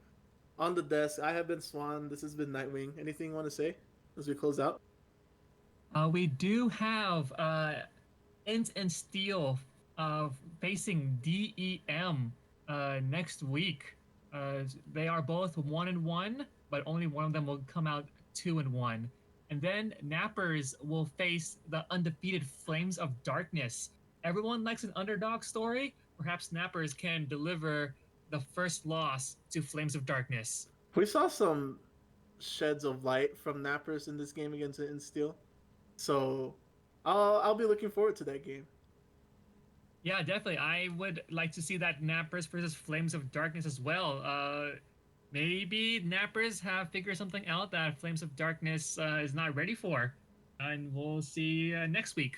on the desk. I have been Swan. This has been Nightwing. Anything you want to say as we close out? We do have Int and Steel facing DEM next week. They are both 1-1, but only one of them will come out 2-1. And then Nappers will face the undefeated Flames of Darkness. Everyone likes an underdog story. Perhaps Nappers can deliver the first loss to Flames of Darkness. We saw some sheds of light from Nappers in this game against Int and Steel. So I'll be looking forward to that game. Yeah, definitely. I would like to see that Nappers versus Flames of Darkness as well. Maybe Nappers have figured something out that Flames of Darkness is not ready for, and we'll see next week.